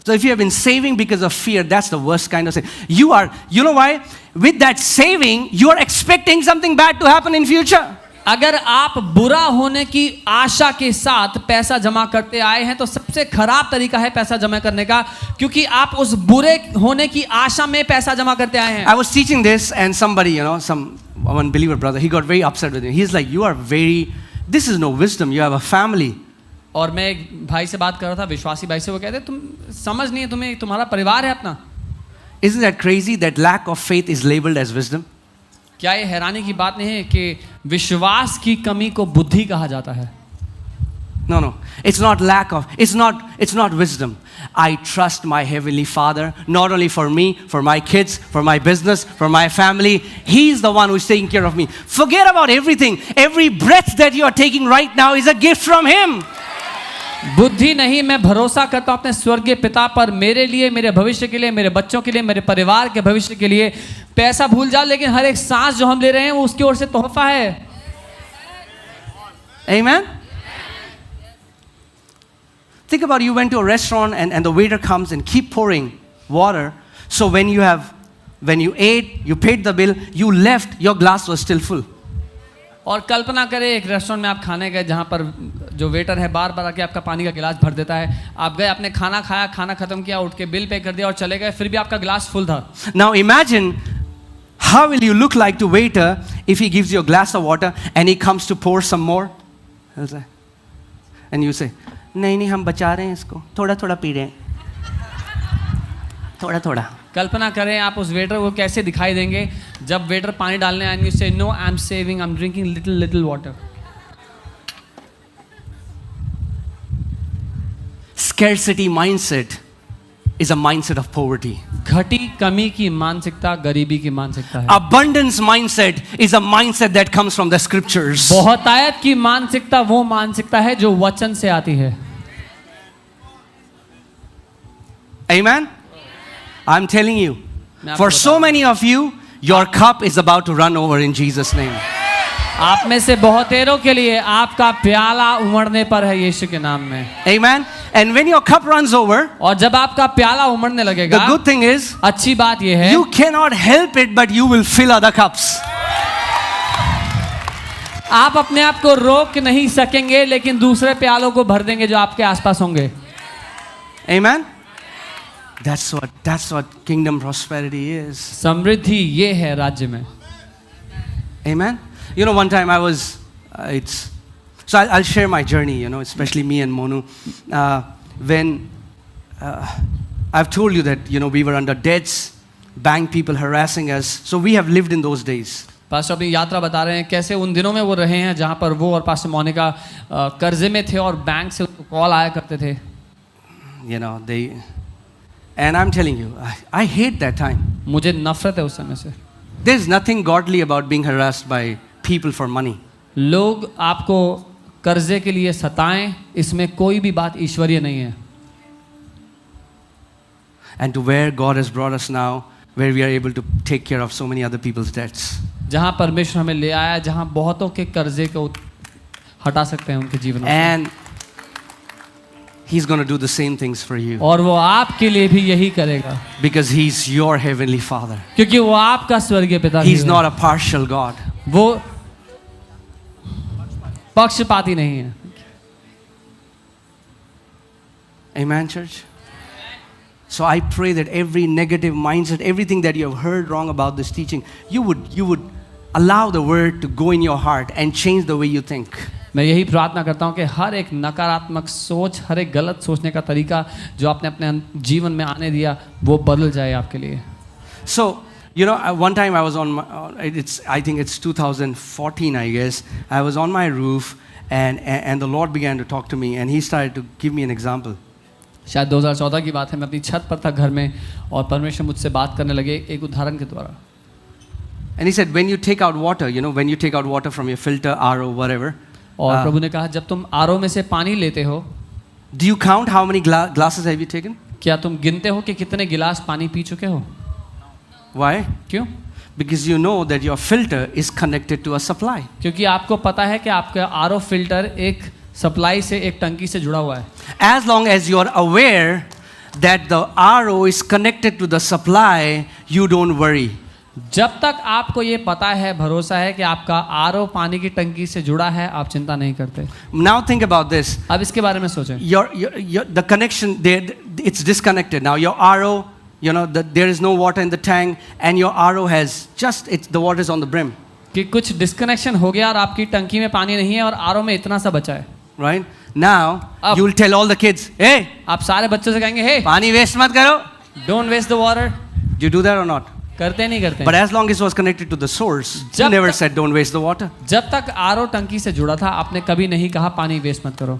So if you have been saving because of fear, that's the worst kind of saving. You know why? With that saving, you are expecting something bad to happen in future. अगर आप बुरा होने की आशा के साथ पैसा जमा करते आए हैं तो सबसे खराब तरीका है पैसा जमा करने का, क्योंकि आप उस बुरे होने की आशा में पैसा जमा करते आए हैं. I was teaching this and somebody, one believer brother, he got very upset with me. He's like, this is no wisdom. You have a family. और मैं एक भाई से बात कर रहा था, विश्वासी भाई से, वो कहते तुम समझ नहीं है, तुम्हारा परिवार है अपना. Isn't that crazy that lack of faith is labeled as wisdom? क्या ये हैरानी की बात नहीं है कि विश्वास की कमी को बुद्धि कहा जाता है? No. It's not wisdom. I trust my heavenly Father, not only for me, for my kids, for my business, for my family. He's the one who's taking care of me. Forget about everything. Every breath that you are taking right now is a gift from Him. बुद्धि नहीं, मैं भरोसा करता हूं अपने स्वर्गीय पिता पर, मेरे लिए, मेरे भविष्य के लिए, मेरे बच्चों के लिए, मेरे परिवार के भविष्य के लिए. पैसा भूल जाओ, लेकिन हर एक सांस जो हम ले रहे हैं वो उसकी ओर से तोहफा है. Amen. Think about, you went to a restaurant and the waiter comes and keep pouring water. So when you ate, you paid the bill, you left, your glass was still full. और कल्पना करें एक restaurant में आप खाने गए जहाँ पर जो वेटर है बार बार आके आपका पानी का गिलास भर देता है. आप गए, आपने खाना खाया, खाना खत्म किया, उठ के बिल पे कर दिया और चले गए, फिर भी आपका गिलास फुल था. Now imagine, how will you look like to waiter if he gives you a glass of water and he comes to pour some more? And you say, नहीं हम बचा रहे हैं इसको, थोड़ा थोड़ा पी रहे हैं, थोड़ा थोड़ा. कल्पना करें आप उस वेटर को कैसे दिखाई देंगे जब वेटर पानी डालने आएंगे, say no I am saving, I am drinking little water. scarcity mindset is a mindset of poverty. घटी कमी की मानसिकता गरीबी की मानसिकता है। Abundance mindset is a mindset that comes from the scriptures. बहुतायत की मानसिकता वो मानसिकता है जो वचन से आती है। Amen? I'm telling you, मैं आपको for बता so रहा हूं। many of you, your cup is about to run over in Jesus' name. आप में से बहुतेरों के लिए आपका प्याला उमड़ने पर है यीशु के नाम में। Amen? And when your cup runs over, और जब आपका प्याला उमड़ने the लगेगा, good thing is, अच्छी बात यह है you cannot help it, but you will fill other cups. आप अपने आप को रोक नहीं सकेंगे, लेकिन दूसरे प्यालों को भर देंगे जो आपके आसपास होंगे। Amen? That's what kingdom prosperity is. समृद्धि ये है राज्य में। Amen? You know, one time I was, so I'll share my journey, you know, especially me and Monu. When I've told you that, you know, we were under debts, bank people harassing us. So we have lived in those days. Pastor अपनी यात्रा बता रहे हैं कैसे उन दिनों में वो रहे हैं जहाँ पर वो और पास्टर मोनिका कर्जे में थे और बैंक से उनको कॉल आया करते थे। You know, and I'm telling you, I hate that time. मुझे नफरत है उस समय से। There's nothing godly about being harassed by people for money. लोग आपको कर्जे के लिए सताएं, इसमें कोई भी बात ईश्वरीय नहीं है। And to where God has brought us now, where we are able to take care of so many other people's debts. जहाँ परमेश्वर हमें ले आया, जहाँ बहुतों के कर्जे को हटा सकते हैं उनके जीवन में। And He's going to do the same things for you. और वो आपके लिए भी यही करेगा। Because He's your heavenly Father. क्योंकि वो आपका स्वर्गीय पिता He's not a partial God. वो पक्षपाती नहीं है। Amen, church? So I pray that every negative mindset, everything that you have heard wrong about this teaching, you would allow the word to go in your heart and change the way you think. मैं यही प्रार्थना करता हूँ कि हर एक नकारात्मक सोच, हर एक गलत सोचने का तरीका जो आपने अपने जीवन में आने दिया, वो बदल जाए आपके लिए। So, you know, one time I was I think it's 2014, I guess. I was on my roof and the Lord began to talk to me and He started to give me an example. शायद 2014 की बात है, मैं अपनी छत पर था घर में और परमेश्वर मुझसे बात करने लगे एक उदाहरण के द्वारा। And He said, when you take out water, you know, when you take out water from your filter, RO, whatever. और प्रभु ने कहा जब तुम आरओ में से पानी लेते हो, Do you count how many glasses have you taken? क्या तुम गिनते हो कि कितने गिलास पानी पी चुके हो? Why? क्यों? Because you know that your filter is connected to a supply. क्योंकि आपको पता है कि आपका आरओ फिल्टर एक सप्लाई से, एक टंकी से जुड़ा हुआ है। As long as you are aware that the RO is connected to the supply, you don't worry. जब तक आपको ये पता है, भरोसा है कि आपका आरओ पानी की टंकी से जुड़ा है, आप चिंता नहीं करते। Now think about this. अब इसके बारे में सोचें। The connection there, it's disconnected. Now your RO, you know, there is no water in the tank, and your RO has the water is on the brim. कि कुछ disconnection हो गया और आपकी टंकी में पानी नहीं है और आरओ में इतना सा बचा है। Right? Now you will tell all the kids, hey, आप सारे बच्चों से कहेंगे, हे, पानी waste मत करो. Don't waste the water. Do you do that or not? करते नहीं करते। But as long as it was connected to the source, you never said don't waste the water. जब तक आरओ टंकी से जुड़ा था, आपने कभी नहीं कहा पानी वेस्ट मत करो।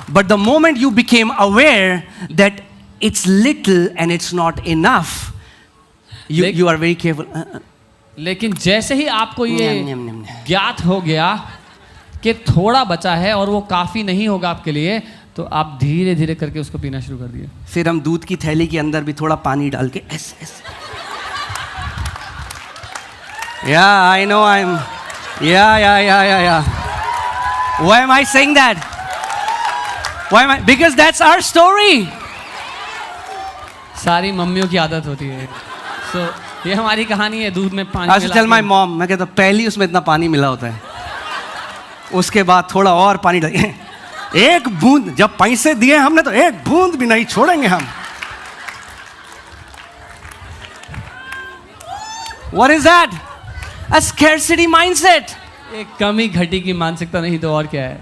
But the moment you became aware that it's little and it's not enough, you are very careful. लेकिन जैसे ही आपको ये ज्ञात हो गया कि थोड़ा बचा है और वो काफी नहीं होगा आपके लिए, तो आप धीरे धीरे करके उसको पीना शुरू कर दिए। फिर हम दूध की थैली के अंदर भी थोड़ा पानी डाल के ऐसे Yeah, I know Yeah. Why am I saying that? Because that's our story. सारी मम्मियों की आदत होती है। So, ये हमारी कहानी है, दूध में पानी I used to tell my mom, मैं कहता पहली उसमें इतना पानी मिला होता है, उसके बाद थोड़ा और पानी डालिए, एक बूंद, जब पैसे दिए हमने तो एक बूंद भी नहीं छोड़ेंगे हम। What is that? A scarcity mindset. एक कमी घटी की मानसिकता, नहीं तो और क्या है।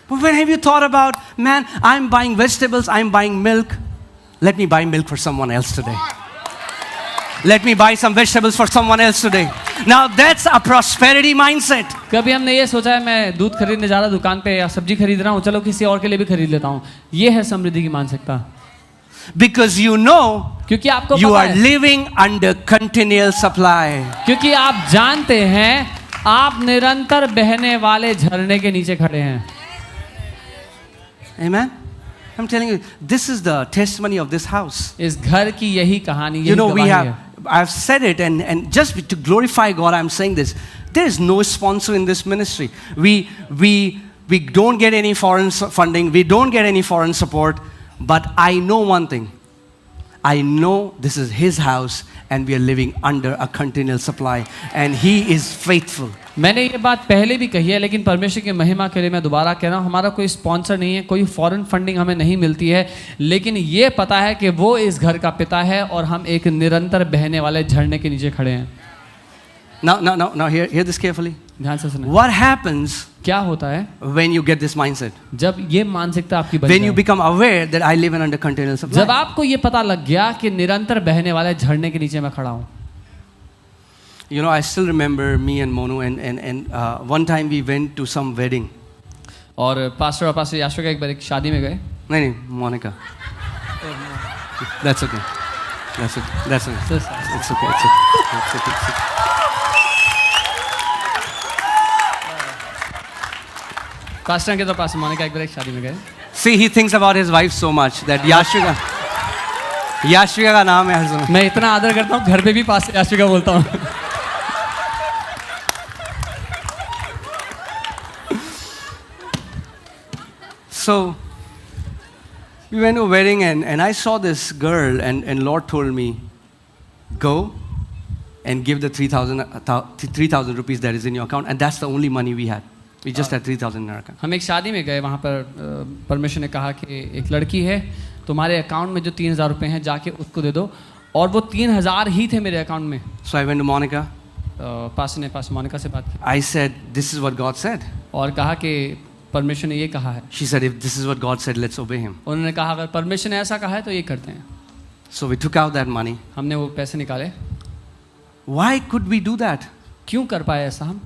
But when have you thought about, man, I'm buying vegetables, I'm buying milk. Let me buy milk for someone else today. Let me buy some vegetables for someone else today. Now that's a prosperity mindset. कभी हमने ये सोचा है मैं दूध खरीदने जा रहा हूँ दुकान पे या सब्जी खरीद रहा हूँ, चलो किसी और के लिए भी खरीद लेता हूँ। ये है समृद्धि की मानसिकता। Because you know क्योंकि आपको you पता are है, living under continual supply. क्योंकि आप जानते हैं आप निरंतर बहने वाले झरने के नीचे खड़े हैं। Amen? I'm telling you, this is the testimony of this house. इस घर की यही कहानी, You यही know, we गवाही have, है। I've said it, and just to glorify God, I'm saying this. There is no sponsor in this ministry. We don't get any foreign funding. We don't get any foreign support. But I know one thing. I know this is His house, and we are living under a continual supply. And He is faithful. मैंने ये बात पहले भी कही है, लेकिन परमेश्वर की महिमा के लिए मैं दोबारा कह रहा हूँ, हमारा कोई स्पॉन्सर नहीं है, कोई फॉरेन फंडिंग हमें नहीं मिलती है, लेकिन ये पता है कि वो इस घर का पिता है और हम एक निरंतर बहने वाले झरने के नीचे खड़े हैं। Now, hear this carefully. ध्यान से सुनें। What happens क्या होता है when you get this mindset? जब ये मानसिकता आपकी बन When you जाए, become aware that I live in under continual जब supply. आपको ये पता लग गया कि निरंतर बहने वाले झरने के नीचे मैं खड़ा हूँ। You know, I still remember me and Monu, and one time we went to some wedding. और पास्टर और पास्टर याशो का एक बार एक शादी में गए। No, Monica. That's okay. That's okay. That's okay. It's okay. It's okay. It's okay. It's okay. Pastor के तो पास मोनिका एक बार एक शादी में गए। See, he thinks about his wife so much that Yashvika का नाम है हर समय। मैं इतना आदर करता हूँ, घर पे भी पास याशिका बोलता हूँ। So we went to a wedding, and I saw this girl, and Lord told me, go and give the 3,000 rupees that is in your account, and that's the only money we had. We just had 3,000 in our account. हम एक शादी में गए, वहाँ पर परमेश्वर ने कहा कि एक लड़की है, तुम्हारे अकाउंट में जो 3,000 रुपये हैं जाके उसको दे दो, और वो 3,000 ही थे मेरे अकाउंट में। So I went to Monica. पास मोनिका से बात की I said, this is what God said. और कहा कि परमेश्वर ने ये कहा है। She said, if this is what God said, let's obey Him. उन्होंने कहा अगर परमेश्वर ने ऐसा कहा है तो ये करते हैं। So we took out that money. हमने वो पैसे निकाले। Why could we do that? क्यों कर पाए ऐसा हम?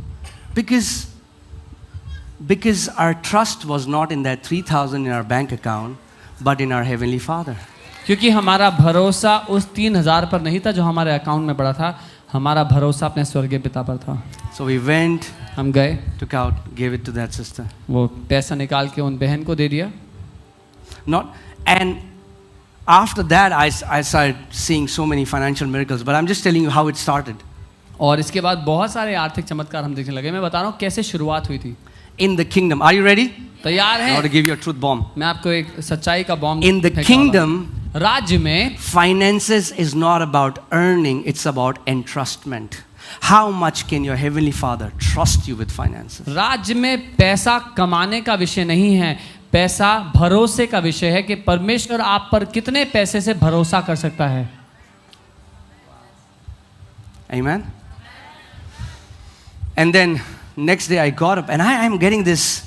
Because our trust was not in that 3,000 in our bank account, but in our Heavenly Father. क्योंकि हमारा भरोसा उस 3,000 पर नहीं था जो हमारे अकाउंट में पड़ा था, हमारा भरोसा अपने स्वर्गीय पिता पर था। So we went, हम गए, took out, gave it to that sister. वो पैसा निकाल के उन बहन को दे दिया। And after that, I started seeing so many financial miracles. But I'm just telling you how it started. और इसके बाद बहुत सारे आर्थिक चमत्कार हम देखने लगे। मैं बता रहा हूँ कैसे शुरुआत हुई थी। In the kingdom, are you ready? तैयार I want to हैं? give you a truth bomb. मैं आपको एक सच्चाई का बॉम्ब In the फेंकने वाला kingdom, हूँ। राज्य में finances is not about earning, it's about entrustment. How much can your Heavenly Father trust you with finances? राज्य में पैसा कमाने का विषय नहीं है, पैसा भरोसे का विषय है कि परमेश्वर आप पर कितने पैसे से भरोसा कर सकता है। Amen? And then next day I got up and I'm getting this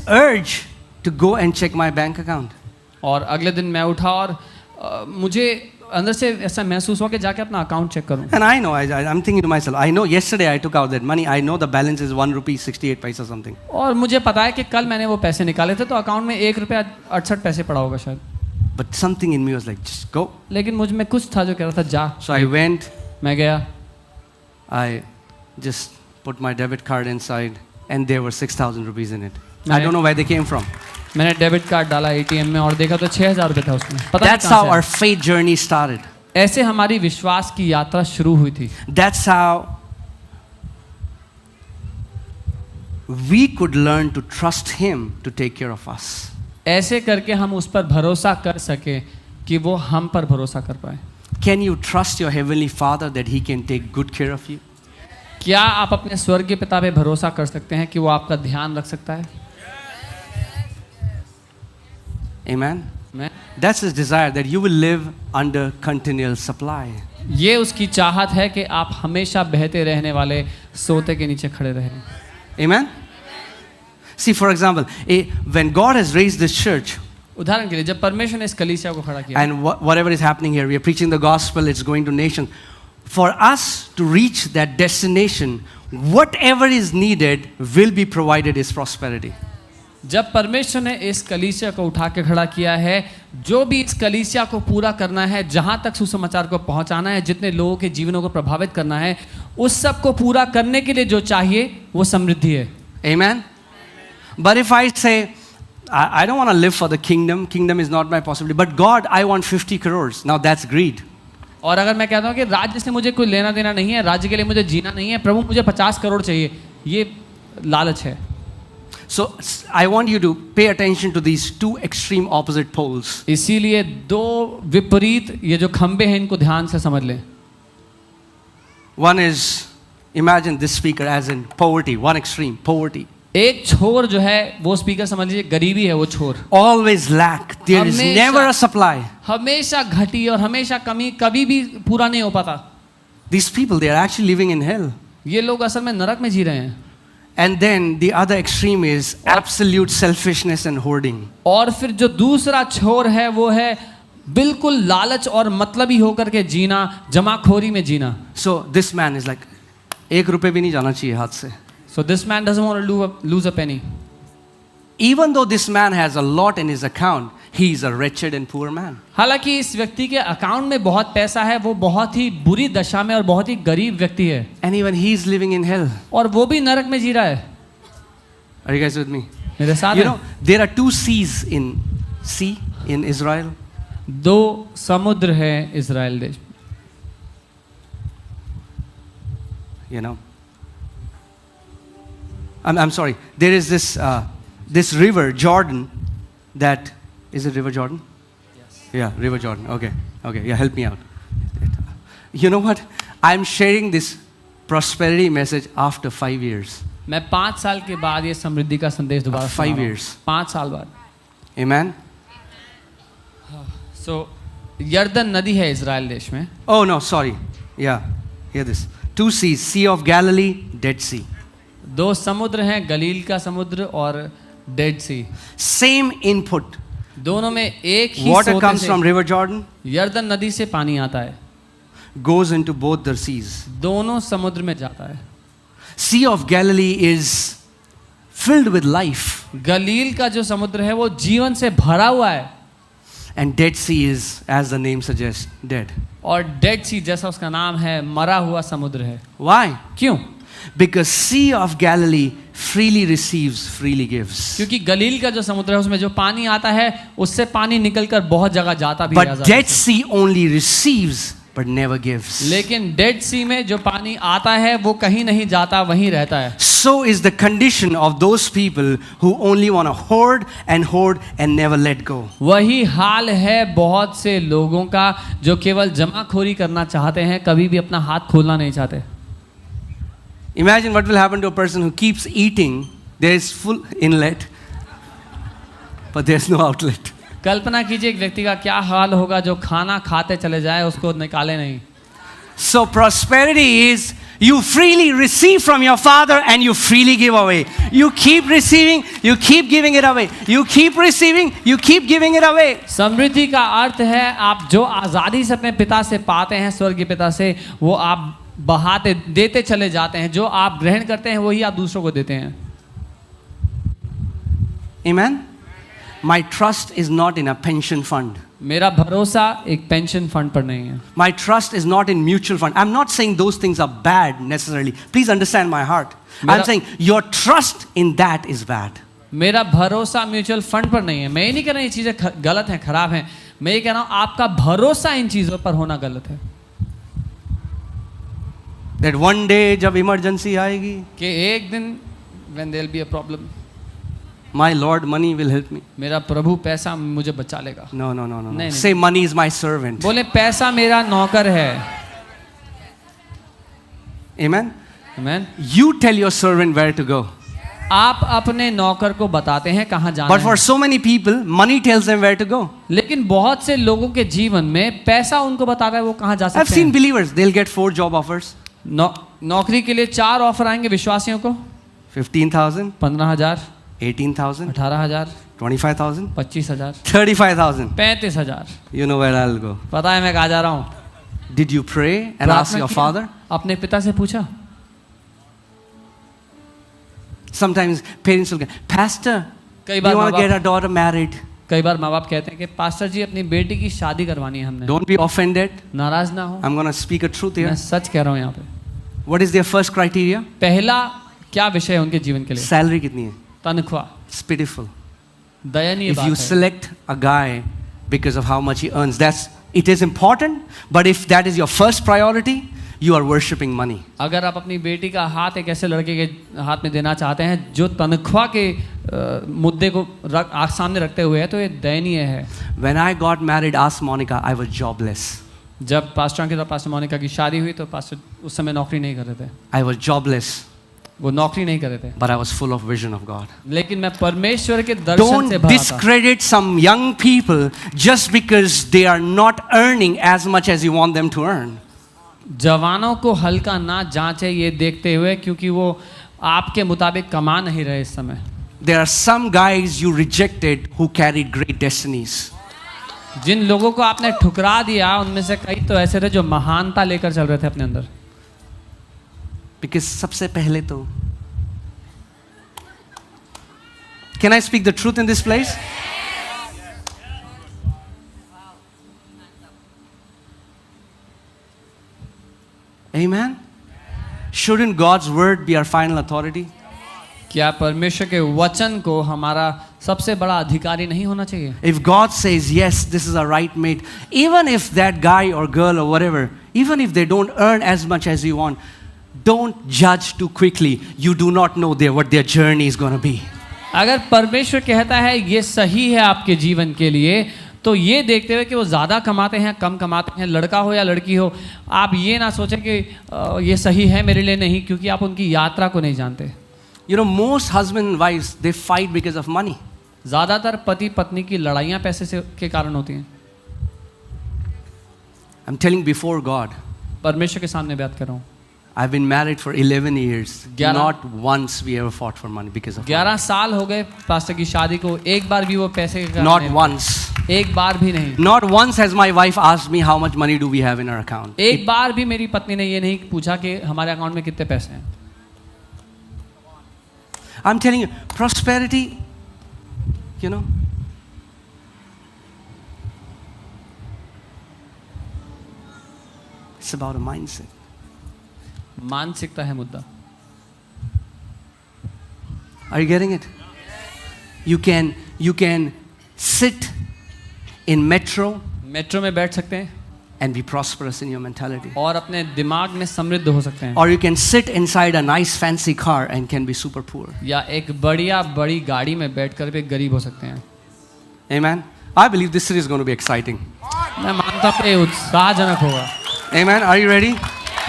urge to go and check my bank account. और अगले दिन मैं उठा और मुझे अंदर से ऐसा महसूस हुआ कि जाके अपना अकाउंट चेक करूं। And I know, I'm thinking to myself, I know yesterday I took out that money, I know the balance is 1 rupee 68 paisa something. और मुझे पता है कि कल मैंने वो पैसे निकाले थे तो अकाउंट में 1 रुपया 68 पैसे पड़ा होगा शायद। But something in me was like, just go. लेकिन मुझ में कुछ था जो कह रहा था जा। So I went, मैं गया, I just put my debit card inside and there were 6,000 rupees in it. I Right. don't know where they came from. मैंने डेबिट कार्ड डाला ATM में और देखा तो 6,000 रुपये था उसमें। पता नहीं That's कहाँ how से our आया। faith journey started. ऐसे हमारी विश्वास की यात्रा शुरू हुई थी। That's how we could learn to trust Him to take care of us. ऐसे करके हम उस पर भरोसा कर सके कि वो हम पर भरोसा कर पाए। Can you trust your Heavenly Father that He can take good care of you? क्या आप अपने स्वर्गीय पिता पे भरोसा कर सकते हैं कि वो आपका ध्यान रख सकता है? Amen? मैं That's His desire, that you will live under continual supply. ये उसकी चाहत है कि आप हमेशा बहते रहने वाले सोते के नीचे खड़े रहें। Amen? See, for example, when God has raised this church, उदाहरण के लिए जब परमेश्वर ने इस कलीसिया को खड़ा किया and whatever is happening here, we are preaching the gospel, it's going to nations. for us to reach that destination, whatever is needed will be provided is prosperity. जब परमेश्वर ने इस कलीसिया को उठा के खड़ा किया है, जो भी इस कलीसिया को पूरा करना है, जहाँ तक सुसमाचार को पहुँचाना है, जितने लोगों के जीवनों को प्रभावित करना है, उस सब को पूरा करने के लिए जो चाहिए वो समृद्धि है. Amen? But if I say, I don't want to live for the kingdom is not my possibility, but God, I want 50 crores, now that's greed. और अगर मैं कहता हूँ कि राज्य से मुझे कोई लेना देना नहीं है, राज्य के लिए मुझे जीना नहीं है, प्रभु मुझे 50 करोड़ चाहिए, ये लालच है. So I want you to pay attention to these two extreme opposite poles. इसीलिए दो विपरीत ये जो खंबे हैं इनको ध्यान से समझ लें. One is, imagine this speaker as in poverty, one extreme, poverty. एक छोर जो है वो स्पीकर समझ लीजिए गरीबी है वो छोर. Always lack, there is never a supply. हमेशा घटी और हमेशा कमी, कभी भी पूरा नहीं हो पाता. These people, they are actually living in hell. ये लोग असल में नरक में जी रहे हैं. And then the other extreme is absolute selfishness and hoarding. और फिर जो दूसरा छोर है वो है बिल्कुल लालच और मतलबी होकर के जीना, जमाखोरी में जीना. So this man is like, 1 रुपए भी नहीं जाना चाहिए हाथ से. So this man doesn't want to lose a penny. Even though this man has a lot in his account, he is a wretched and poor man. हालांकि इस व्यक्ति के अकाउंट में बहुत पैसा है, वो बहुत ही बुरी दशा में और बहुत ही गरीब व्यक्ति है. And even he is living in hell. और वो भी नरक में जी रहा है. Are you guys with me? मेरे साथ You हैं? know, there are 2 seas in Israel. 2 समुद्र है इजराइल देश. You know, I'm sorry. There is this river Jordan. That is it, River Jordan? Yes. Yeah, River Jordan. Okay. Yeah, help me out. You know what? I'm sharing this prosperity message after 5 years. मैं 5 साल के बाद ये समृद्धि का संदेश दोबारा 5 years. 5 साल बाद. Amen. So यर्दन नदी है इजराइल देश में. Oh no, sorry. Yeah, hear this. 2 seas: Sea of Galilee, Dead Sea. 2 समुद्र हैं, गलील का समुद्र और डेड सी. Same input. दोनों में एक ही Water सोते comes से from River Jordan, यर्दन नदी से पानी आता है, goes into both the seas. दोनों समुद्र में जाता है. Sea of Galilee is filled with life, गलील का जो समुद्र है वो जीवन से भरा हुआ है. and Dead Sea is, as the name suggests, dead. और डेड सी जैसा उसका नाम है, मरा हुआ समुद्र है. Why? क्यों? Because Sea of Galilee freely receives, freely gives. क्योंकि गलील का जो समुद्र है उसमें जो पानी आता है उससे पानी निकलकर बहुत जगह जाता भी है. But Dead Sea only receives but never gives. लेकिन डेड सी में जो पानी आता है वो कहीं नहीं जाता, वहीं रहता है. So is the condition of those people who only want to hoard and never let go. वही हाल है बहुत से लोगों का जो केवल जमाखोरी करना चाहते हैं, कभी भी अपना हाथ खोलना नहीं चाहते. Imagine what will happen to a person who keeps eating. There is full inlet, but there's no outlet. कल्पना कीजिए एक व्यक्ति का क्या हाल होगा जो खाना खाते चले जाए, उसको निकाले नहीं. So prosperity is you freely receive from your Father and you freely give away. You keep receiving, you keep giving it away. You keep receiving, you keep giving it away. समृद्धि का अर्थ है आप जो आज़ादी से अपने पिता से पाते हैं, स्वर्गीय पिता से, वो आप बहाते देते चले जाते हैं. जो आप ग्रहण करते हैं वही आप दूसरों को देते हैं. Amen? My trust is not in a pension fund. मेरा भरोसा एक पेंशन फंड पर नहीं है. My trust is not in mutual fund. I'm not saying those things are bad necessarily. Please understand my heart. I'm saying your trust in that is bad. मेरा भरोसा mutual fund पर नहीं है. मैं ये नहीं कह रहा ये चीज़ें गलत हैं, खराब हैं. मैं ये कह रहा हूँ आपका भरोसा इन चीज़ों पर होना गलत है. That one day जब इमरजेंसी आएगी, कि एक दिन when there will be a problem, my Lord money will help me. मेरा प्रभु पैसा मुझे बचा लेगा. No. नहीं. Say money is my servant. बोले पैसा मेरा नौकर है. Amen? Amen? You tell your servant where to go. आप अपने नौकर को बताते हैं कहाँ जाना But for है. so many people, money tells them where to go. लेकिन बहुत से लोगों के जीवन में पैसा उनको बताता है वो कहाँ जा I've सकते seen हैं. believers, they'll get 4 job offers. नौकरी के लिए 4 ऑफर आएंगे विश्वासियों को. 15,000, 15,000, 18,000, 18,000, 25,000, 25,000, 35,000. 35,000. You know where I'll go. पता है मैं कहाँ जा रहा हूँ. Did you pray and ask प्रार्थना your किया? father? अपने पिता से पूछा? Sometimes parents will get, Pastor, कई we बार want to माँ get our daughter married. कई बार माँ बाप कहते हैं कि पास्टर जी अपनी बेटी की शादी करवानी है हमने। Don't be offended. नाराज ना हो, I'm going to speak a truth मैं here. सच कह रहा हूँ यहाँ पे। What is their first criteria? पहला क्या विषय है उनके जीवन के लिए? Salary कितनी है? तनख्वाह। It's pitiful. दयनीय If बात you है। select a guy because of how much he earns, it is important, but if that is your first priority, you are worshipping money. अगर आप अपनी बेटी का हाथ एक ऐसे लड़के के हाथ में देना चाहते हैं जो तनख्वाह के मुद्दे को सामने रखते हुए है, तो ये दयनीय है। When I got married, ask Monica, I was jobless. जब पास्टर अंकित और पास्टर मोनिका की शादी हुई तो पास्टर उस समय नौकरी नहीं कर रहे थे, I was jobless, वो नौकरी नहीं कर रहे थे, but I was full of vision of God. लेकिन मैं परमेश्वर के दर्शन से Don't भरा था। discredit some young people just because they are not earning as much as you want them to earn. जवानों को हल्का ना जांचे ये देखते हुए, क्योंकि वो आपके मुताबिक कमा नहीं रहे इस समय। There are some guys you rejected who carried great destinies. जिन लोगों को आपने ठुकरा दिया उनमें से कई तो ऐसे थे जो महानता लेकर चल रहे थे अपने अंदर। Because सबसे पहले तो, can I speak the truth in this place? Amen. Shouldn't God's word be our final authority? क्या परमेश्वर के वचन को हमारा सबसे बड़ा अधिकारी नहीं होना चाहिए? If God says yes, this is a right mate, even if that guy or girl or whatever, even if they don't earn as much as you want, don't judge too quickly. You do not know what their journey is going to be. अगर परमेश्वर कहता है ये सही है आपके जीवन के लिए, तो ये देखते हुए कि वो ज़्यादा कमाते हैं कम कमाते हैं, लड़का हो या लड़की हो, आप ये ना सोचें कि ये सही है मेरे लिए नहीं, क्योंकि आप उनकी यात्रा को नहीं जानते। You know, most husband and wives, they fight because of money. ज़्यादातर पति पत्नी की लड़ाइयाँ पैसे से के कारण होती हैं। I'm telling before God, परमेश्वर के सामने बात कर रहा हूँ। I've been married for 11 years. 11 Not once we ever fought for money because of 11 साल हो गए पास्टर की शादी को, एक बार भी वो पैसे के कारण Not नहीं- once. एक बार भी नहीं। Not once has my wife asked me how much money do we have in our account. एक बार भी मेरी पत्नी ने ये नहीं पूछा कि हमारे अकाउंट में कितने पैसे हैं। I'm telling you, prosperity, you know, it's about a mindset. मानसिकता है मुद्दा। Are you getting it? You can sit in metro metro में बैठ सकते हैं and be prosperous in your mentality. और अपने दिमाग में समृद्ध हो सकते हैं, Or you can sit inside a nice fancy car and can be super poor. या एक बढ़िया बड़ी गाड़ी में बैठकर भी गरीब हो सकते हैं। Amen. I believe this series is going to be exciting. मैं मानता हूँ कि उत्साहजनक होगा। Amen. Are you ready?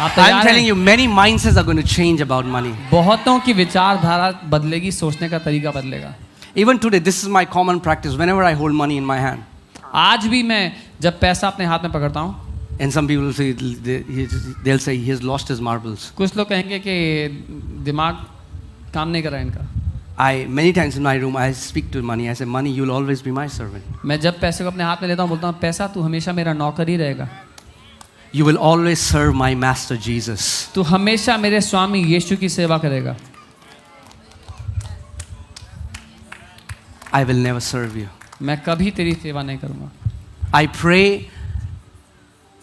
आप I'm तैयार telling हैं? you, many mindsets are going to change about money. बहुतों की विचारधारा बदलेगी, सोचने का तरीका बदलेगा। Even today, this is my common practice. Whenever I hold money in my hand, आज भी मैं जब पैसा अपने हाथ में पकड़ता हूँ, and some people will say they'll say he has lost his marbles. कुछ लोग कहेंगे कि दिमाग काम नहीं कर रहा है इनका। Many times in my room, I speak to money. I say, money, you'll always be my servant. मैं जब पैसे को अपने हाथ में लेता हूँ, बोलता हूँ पैसा तू हमेशा मेरा नौकर ही रहेगा, You will always serve my master Jesus. तू हमेशा मेरे स्वामी यीशु की सेवा करेगा, I will never serve you. मैं कभी तेरी सेवा नहीं करूँगा। I pray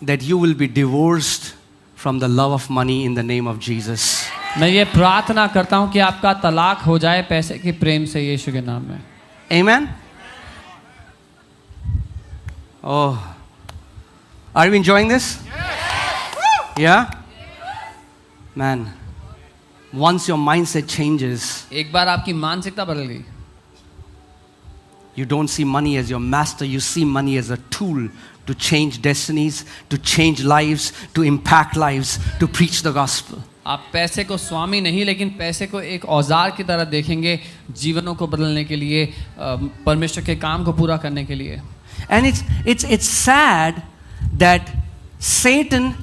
that you will be divorced from the love of money in the name of Jesus. मैं ये प्रार्थना करता हूँ कि आपका तलाक हो जाए पैसे के प्रेम से यीशु के नाम में। Amen? Oh. Are you enjoying this? Yeah? Man, once your mindset changes, एक बार आपकी मानसिकता बदल गई, you don't see money as your master, you see money as a tool to change destinies, to change lives, to impact lives, to preach the gospel. आप पैसे को स्वामी नहीं लेकिन पैसे को एक औजार की तरह देखेंगे, जीवनों को बदलने के लिए, परमेश्वर के काम को पूरा करने के लिए। And it's sad that Satan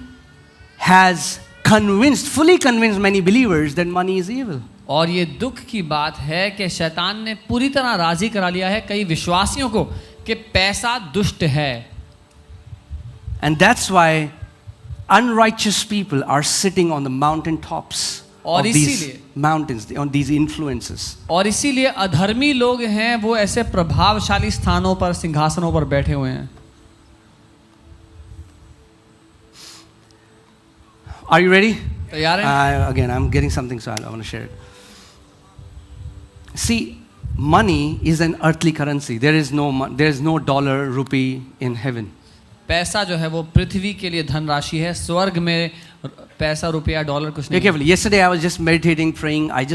has fully convinced many believers that money is evil. और ये दुख की बात है कि शैतान ने पूरी तरह राजी करा लिया है कई विश्वासियों को कि पैसा दुष्ट है। And that's why unrighteous people are sitting on the mountain tops और of these इसीलिए- mountains, on these influences. और इसीलिए अधर्मी लोग हैं वो ऐसे प्रभावशाली स्थानों पर, सिंहासनों पर बैठे हुए हैं। Are you ready? तैयार हैं? Again, I'm getting something, so I want to share it. See, money is an earthly currency. There is no dollar, rupee in heaven. पैसा जो है वो पृथ्वी के लिए धनराशि है, स्वर्ग में पैसा, रुपया, डॉलर कुछ Very नहीं। carefully. Yesterday I was just meditating, praying. I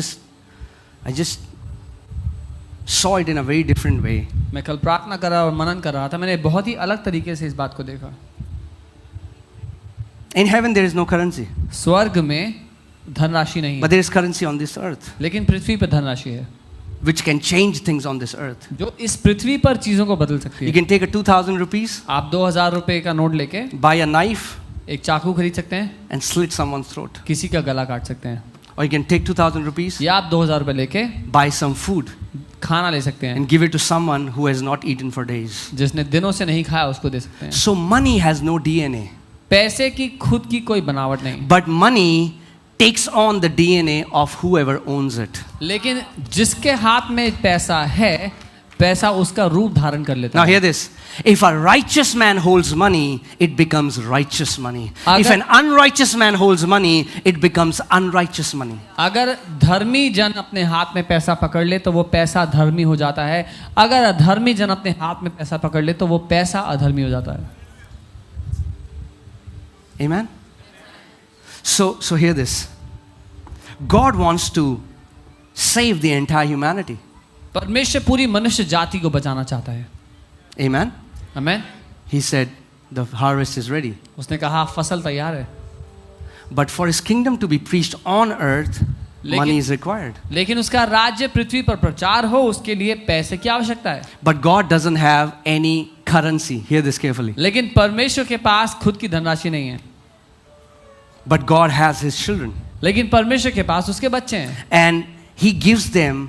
just saw it in a very different way. मैं कल प्रार्थना कर रहा और मनन कर रहा था, मैंने बहुत ही अलग तरीके से इस बात को देखा। In heaven there is no currency, स्वर्ग में धनराशि नहीं but है, there is currency on this earth, लेकिन पृथ्वी पर धनराशि है which can change things on this earth. जो इस पृथ्वी पर चीजों को बदल सकती You है। can take a 2,000 rupees, आप 2000 रुपए का नोट लेके buy a knife, एक चाकू खरीद सकते हैं, and slit someone's throat. किसी का गला काट सकते हैं, Or you can take 2,000 rupees, या आप 2000 रुपए लेके buy some food, खाना ले सकते हैं, and give it to someone who has not eaten for days. जिसने दिनों से नहीं खाया उसको दे सकते हैं। So money has no DNA, पैसे की खुद की कोई बनावट नहीं, but money takes on the DNA of whoever owns it. लेकिन जिसके हाथ में पैसा है, पैसा उसका रूप धारण कर लेता Now है। hear this. If a righteous man holds money, it becomes righteous money. If अगर- an unrighteous man holds money, it becomes unrighteous money. अगर धर्मी जन अपने हाथ में पैसा पकड़ ले तो वो पैसा धर्मी हो जाता है, अगर अधर्मी जन अपने हाथ में पैसा पकड़ ले तो वो पैसा अधर्मी हो जाता है। Amen? So hear this. God wants to save the entire humanity. परमेश्वर पूरी मनुष्य जाति को बचाना चाहता है। Amen? Amen. He said, the harvest is ready. उसने कहा फसल तैयार है, But for his kingdom to be preached on earth, लेकिन- money is required. लेकिन उसका राज्य पृथ्वी पर प्रचार हो उसके लिए पैसे की आवश्यकता है। But God doesn't have any currency. Hear this carefully. लेकिन परमेश्वर के पास खुद की धनराशि नहीं है, But God has his children. लेकिन परमेश्वर के पास उसके बच्चे हैं And he gives them,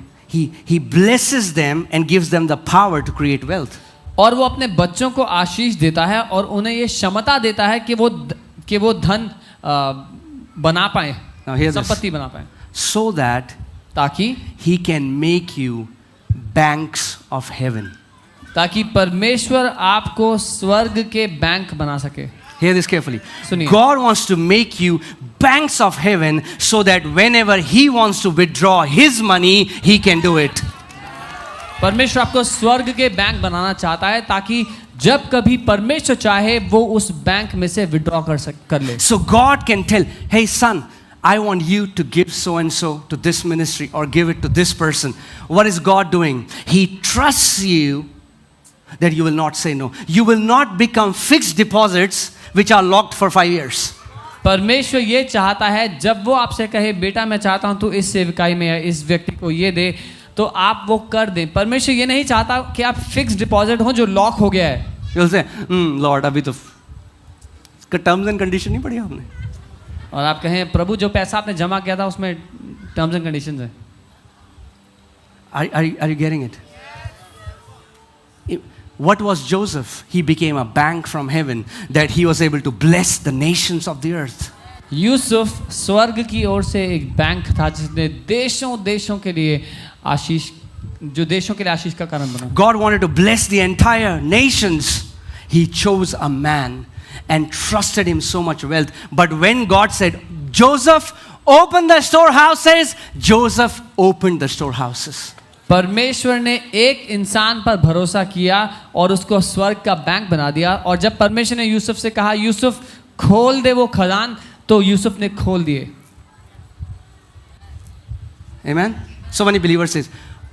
he blesses them and gives them the power to create wealth. और वो अपने बच्चों को आशीष देता है और उन्हें ये क्षमता देता है कि वो धन बना पाए, Now hear this. संपत्ति बना पाए, So that ताकि he can make you banks of heaven. ताकि परमेश्वर आपको स्वर्ग के बैंक बना सके। Hear this carefully. सुनिए। God wants to make you banks of heaven so that whenever he wants to withdraw his money, he can do it. परमेश्वर आपको स्वर्ग के बैंक बनाना चाहता है ताकि जब कभी परमेश्वर चाहे वो उस बैंक में से विड्रॉ कर ले। So God can tell, hey son, I want you to give so and so to this ministry or give it to this person. What is God doing? He trusts you that you will not say no. You will not become fixed deposits which are locked for 5 years. परमेश्वर ये चाहता है जब वो आपसे कहे बेटा मैं चाहता हूं तू इस सेवकाई में या इस व्यक्ति को ये दे, तो आप वो कर दें। परमेश्वर ये नहीं चाहता कि आप फिक्स डिपॉजिट हो जो लॉक हो गया है। You'll say, Lord, अभी तो टर्म्स एंड कंडीशन नहीं पढ़ी आपने। और आप कहें प्रभु जो पैसा आपने जमा किया था उसमें टर्म्स एंड कंडीशंस है। Are you getting it? What was Joseph? He became a bank from heaven that he was able to bless the nations of the earth. Yusuf स्वर्ग की ओर से एक बैंक था जिसने देशों देशों के लिए आशीष, जो देशों के लिए आशीष का कारण बना। God wanted to bless the entire nations. He chose a man and trusted him so much wealth. But when God said, Joseph, open the storehouses, Joseph opened the storehouses. परमेश्वर ने एक इंसान पर भरोसा किया और उसको स्वर्ग का बैंक बना दिया। और जब परमेश्वर ने यूसुफ से कहा यूसुफ खोल दे वो खजान, तो यूसुफ ने खोल दिए। Amen? So many believers says,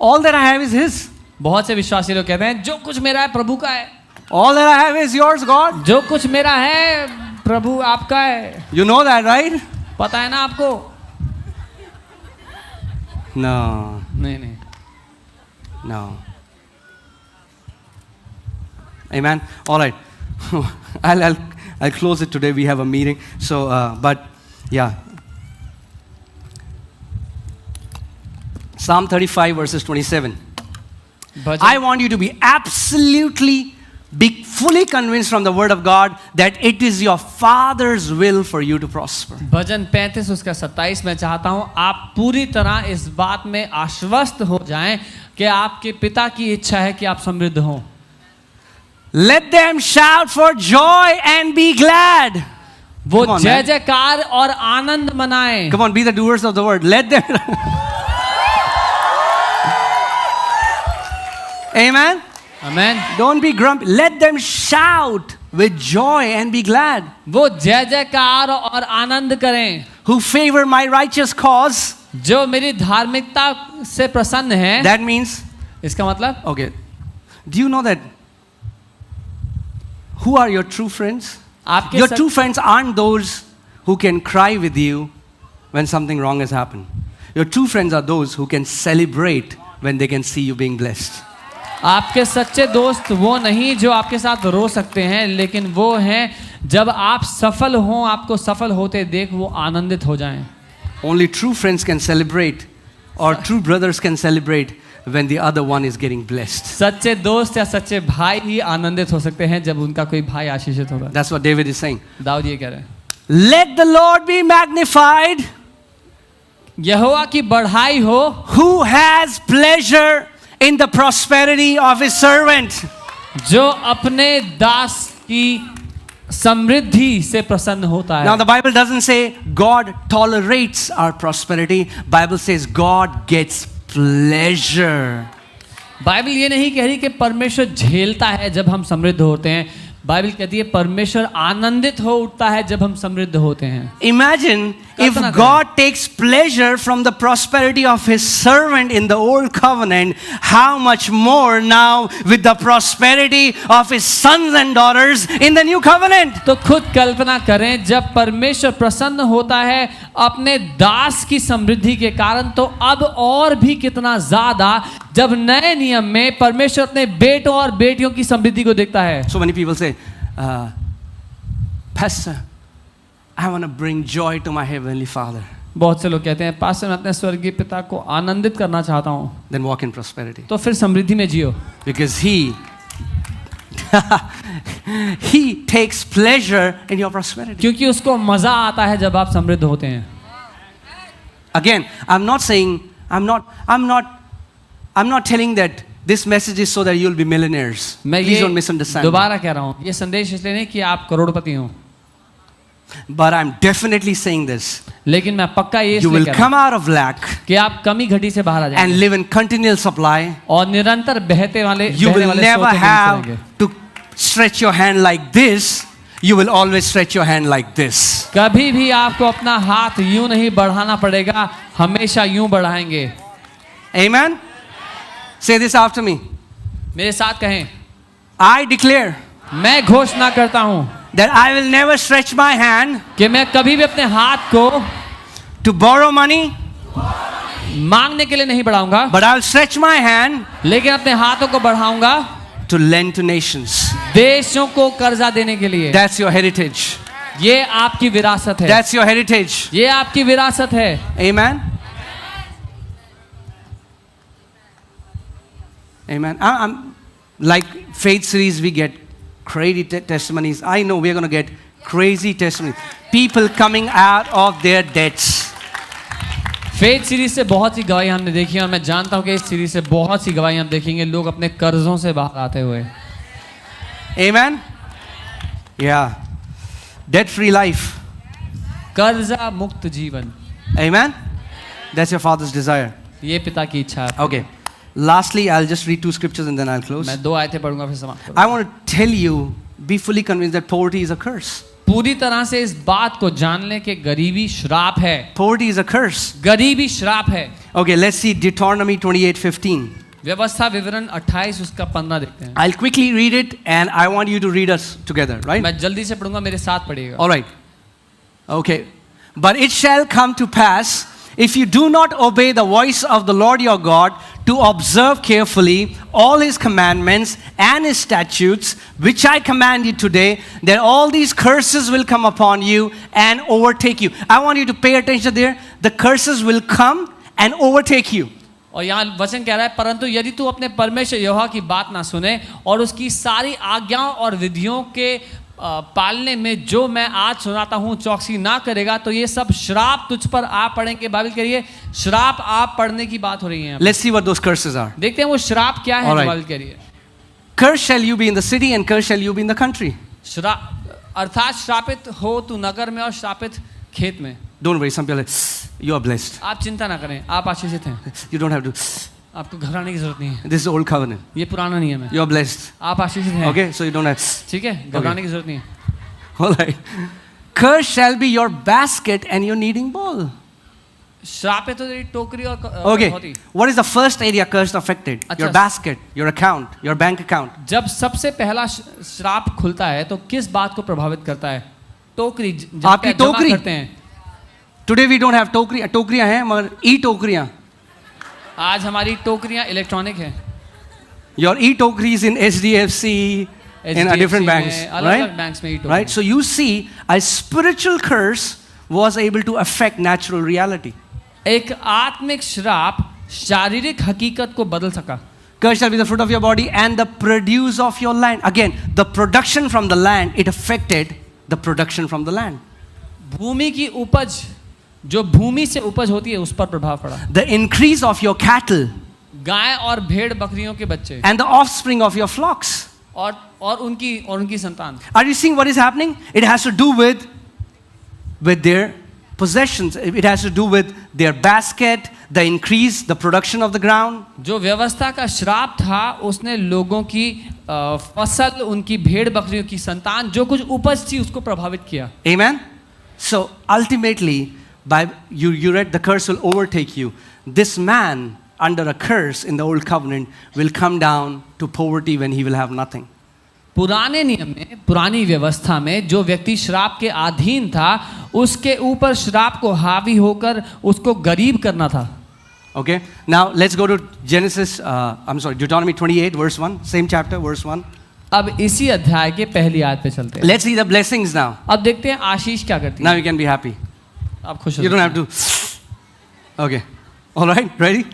all that I have is his. बहुत से विश्वासी लोग कहते हैं जो कुछ मेरा है प्रभु का है, All that I have is yours, God. जो कुछ मेरा है प्रभु आपका है। You know that, right? पता है ना आपको? No, नहीं नहीं। no. Amen? All right. I'll close it today. We have a meeting. So, but yeah. Psalm 35 verses 27. I want you to be absolutely be fully convinced from the Word of God that it is your Father's will for you to prosper. भजन 35 उसका 27 मैं चाहता हूँ आप पूरी तरह इस बात में आश्वस्त हो जाएं कि आपके पिता की इच्छा है कि आप समृद्ध हों. Let them shout for joy and be glad. वो Come on, जय man. जयकार और आनंद मनाएं. Come on, be the doers of the word. Let them. Amen. Amen. Don't be grumpy. Let them shout with joy and be glad. वो जय जयकार और आनंद करें Who favor my righteous cause. जो मेरी धार्मिकता से प्रसन्न है. That means, इसका मतलब okay. Do you know that? Who are your true friends? आपके Your true friends aren't those who can cry with you when something wrong has happened. Your true friends are those who can celebrate when they can see you being blessed. आपके सच्चे दोस्त वो नहीं जो आपके साथ रो सकते हैं लेकिन वो हैं जब आप सफल हों आपको सफल होते देख वो आनंदित हो जाएं. Only true friends can celebrate, or true brothers can celebrate when the other one is getting blessed. सच्चे दोस्त या सच्चे भाई ही आनंदित हो सकते हैं जब उनका कोई भाई आशीषित होगा. That's what David is saying. Dawood ये कह रहे हैं. Let the Lord be magnified, यहोवा की बढ़ाई हो who has pleasure in the prosperity of his servant. जो अपने दास की समृद्धि से प्रसन्न होता Now है. the Bible doesn't say God tolerates our prosperity. Bible says God gets pleasure. Bible ये नहीं कह रही कि परमेश्वर झेलता है जब हम समृद्ध होते हैं. बाइबल कहती है परमेश्वर आनंदित हो उठता है जब हम समृद्ध होते हैं. Imagine if कल्पना करें. God takes pleasure from the prosperity of his servant in the old covenant, how much more now with the prosperity of his sons and daughters in the new covenant. तो खुद कल्पना करें जब परमेश्वर प्रसन्न होता है अपने दास की समृद्धि के कारण तो अब और भी कितना ज्यादा जब नए नियम में परमेश्वर अपने बेटों और बेटियों की समृद्धि को देखता है. So many people say, Pastor, I want to bring joy to my heavenly Father. बहुत से लोग कहते हैं पास्टर मैं अपने स्वर्गीय पिता को आनंदित करना चाहता हूँ. Then walk in prosperity. तो फिर समृद्धि में जियो. Because he takes pleasure in your prosperity. क्योंकि उसको मजा आता है जब आप समृद्ध होते हैं. Again, I'm not telling that this message is so that you'll be millionaires. मैं Please ये don't misunderstand me. दोबारा कह रहा हूँ ये संदेश इसलिए नहीं कि आप करोड़पति हो. But I'm definitely saying this. लेकिन मैं पक्का ये You इसलिए will कह रहा come हूँ out of lack कि आप कमी घटी से बाहर आ and जाएंगे live in continual supply. और निरंतर बहते वाले You बहने will वाले never स्रोतों के नीचे have रहेंगे. to stretch your hand like this. You will always stretch your hand like this. कभी भी आपको अपना हाथ यूं नहीं बढ़ाना पड़ेगा हमेशा यूं बढ़ाएंगे. Amen? Say this after me. मेरे साथ कहें I declare मैं घोषणा करता हूं that I will never stretch my hand कि मैं कभी भी अपने हाथ को to borrow money, मांगने के लिए नहीं बढ़ाऊंगा but I'll stretch my hand लेकिन अपने हाथों को बढ़ाऊंगा to lend to nations. देशों को कर्जा देने के लिए. That's your heritage. ये आपकी विरासत है. That's your heritage. ये आपकी विरासत है. Amen? Amen. I'm like faith series, we get crazy testimonies. I know we're going to get crazy testimonies. People coming out of their debts. Faith series से बहुत सी गवाही हमने देखी और मैं जानता हूं कि इस सीरीज से बहुत सी गवाही हम देखेंगे लोग अपने कर्जों से बाहर आते हुए. Amen? Yeah. Debt-free life. कर्जा मुक्त जीवन. Amen? That's your Father's desire. ये पिता की इच्छा है. Okay. Lastly, I'll just read 2 scriptures and then I'll close. मैं 2 आयतें पढ़ूंगा फिर समाप्त करूंगा. I want to tell you, be fully convinced that poverty is a curse. पूरी तरह से इस बात को जान लें कि गरीबी श्राप है. Poverty is a curse. गरीबी श्राप है. Okay, let's see Deuteronomy 28:15. व्यवस्था विवरण 28 उसका 15 देखते हैं. I'll quickly read it and I want you to read us together, right? मैं जल्दी से पढ़ूंगा मेरे साथ पढ़िएगा. All right. Okay. But it shall come to pass, if you do not obey the voice of the Lord your God, to observe carefully all his commandments and his statutes, which I command you today, that all these curses will come upon you and overtake you. I want you to pay attention there. The curses will come and overtake you. और यहाँ वचन कह रहा है, परंतु यदि तू अपने परमेश्वर यहोवा की बात ना सुने और उसकी सारी आज्ञाओं और विधियों के पालने में जो मैं आज सुनाता हूँ चौकसी ना करेगा, तो ये सब श्राप तुझ पर आ पड़ेंगे। बाइबल कह रही है श्राप आप पढ़ने की बात हो रही है। Let's see what those curses are. देखते हैं वो श्राप क्या है। All right. बाइबल कह रही है Cursed shall you be in the city and cursed shall you be in the country. अर्थात श्रापित हो तू नगर में और श्रापित खेत में। Don't worry, some people are like, you are blessed. आप चिंता ना करें, आप आशीषित हैं, You don't have to. आपको घबराने की जरूरत नहीं है। This is the old covenant. ये पुराना नियम है, You are blessed. आप आशीषित हैं। Okay, so you don't have. ठीक है, घबराने की जरूरत नहीं है। All right. Cursed shall be your basket and your kneading bowl. श्रापित तो तेरी टोकरी और Okay. होती। What is the first area cursed affected? Your अच्छा। basket, your account, your bank account. जब सबसे पहला श्राप खुलता है तो किस बात को प्रभावित करता है? टोकरी, जब आपकी जमा टोकरी। करते हैं। Today we don't have टोकरियां हैं मगर ई-टोकरियां. आज हमारी टोकरियां इलेक्ट्रॉनिक हैं। Your e-tokeries in SDFC, in different banks, अलग-अलग बैंक्स में ई-टोकरी। right? So you see, a spiritual curse was able to affect natural reality. एक आत्मिक श्राप शारीरिक हकीकत को बदल सका। Cursed shall be the fruit of your body and the produce of your land. Again, the production from the land, it affected the production from the land. भूमि की उपज, जो भूमि से उपज होती है उस पर प्रभाव पड़ा। The increase of your cattle गाय और भेड़ बकरियों के बच्चे and the offspring of your flocks. और उनकी संतान। Are you seeing what is happening? It has to do with their possessions. It has to do with their basket, the increase, the production of the ground. जो व्यवस्था का श्राप था उसने लोगों की फसल, उनकी भेड़ बकरियों की संतान, जो कुछ उपज थी उसको प्रभावित किया। Amen? So ultimately, you read the curse will overtake you. This man under a curse in the old covenant will come down to poverty when he will have nothing. पुराने नियम में, पुरानी व्यवस्था में जो व्यक्ति श्राप के अधीन था उसके ऊपर श्राप को हावी होकर उसको गरीब करना था। Okay? Now let's go to Deuteronomy 28 verse 1, same chapter verse 1. अब इसी अध्याय के पहली आयत पे चलते हैं। Let's see the blessings now. अब देखते हैं आशीष क्या करती Now है। you can be happy. आप खुश हो You don't have to. Okay. All right? Ready?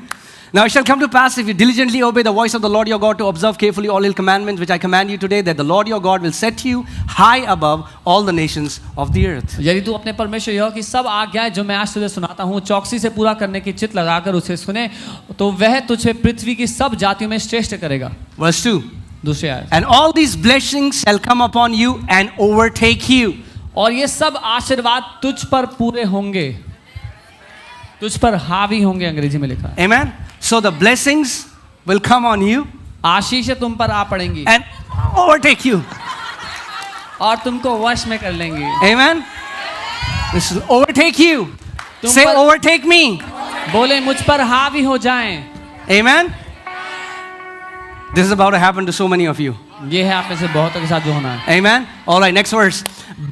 Now it shall come to pass if you diligently obey the voice of the Lord your God to observe carefully all his commandments which I command you today, that the Lord your God will set you high above all the nations of the earth. यदि तू अपने परमेश्वर यहोवा की सब आज्ञाएं जो मैं आज तुझे सुनाता हूँ चौकसी से पूरा करने की चित लगाकर उसे सुने, तो वह तुझे पृथ्वी की सब जातियों में श्रेष्ठ करेगा। Verse 2. दूसरी आयत। And all these blessings shall come upon you and overtake you. और ये सब आशीर्वाद तुझ पर पूरे होंगे, तुझ पर हावी होंगे, अंग्रेजी में लिखा है। Amen? So the blessings will come on you आशीष तुम पर आ पड़ेंगी and overtake you. और तुमको वश में कर लेंगी। Amen? This will overtake you. तुम Say पर- overtake me. बोले मुझ पर हावी हो जाएं। Amen? This is about to happen to so many of you. ये है आप में से बहुतों के साथ जो होना है। Amen? All right, next verse.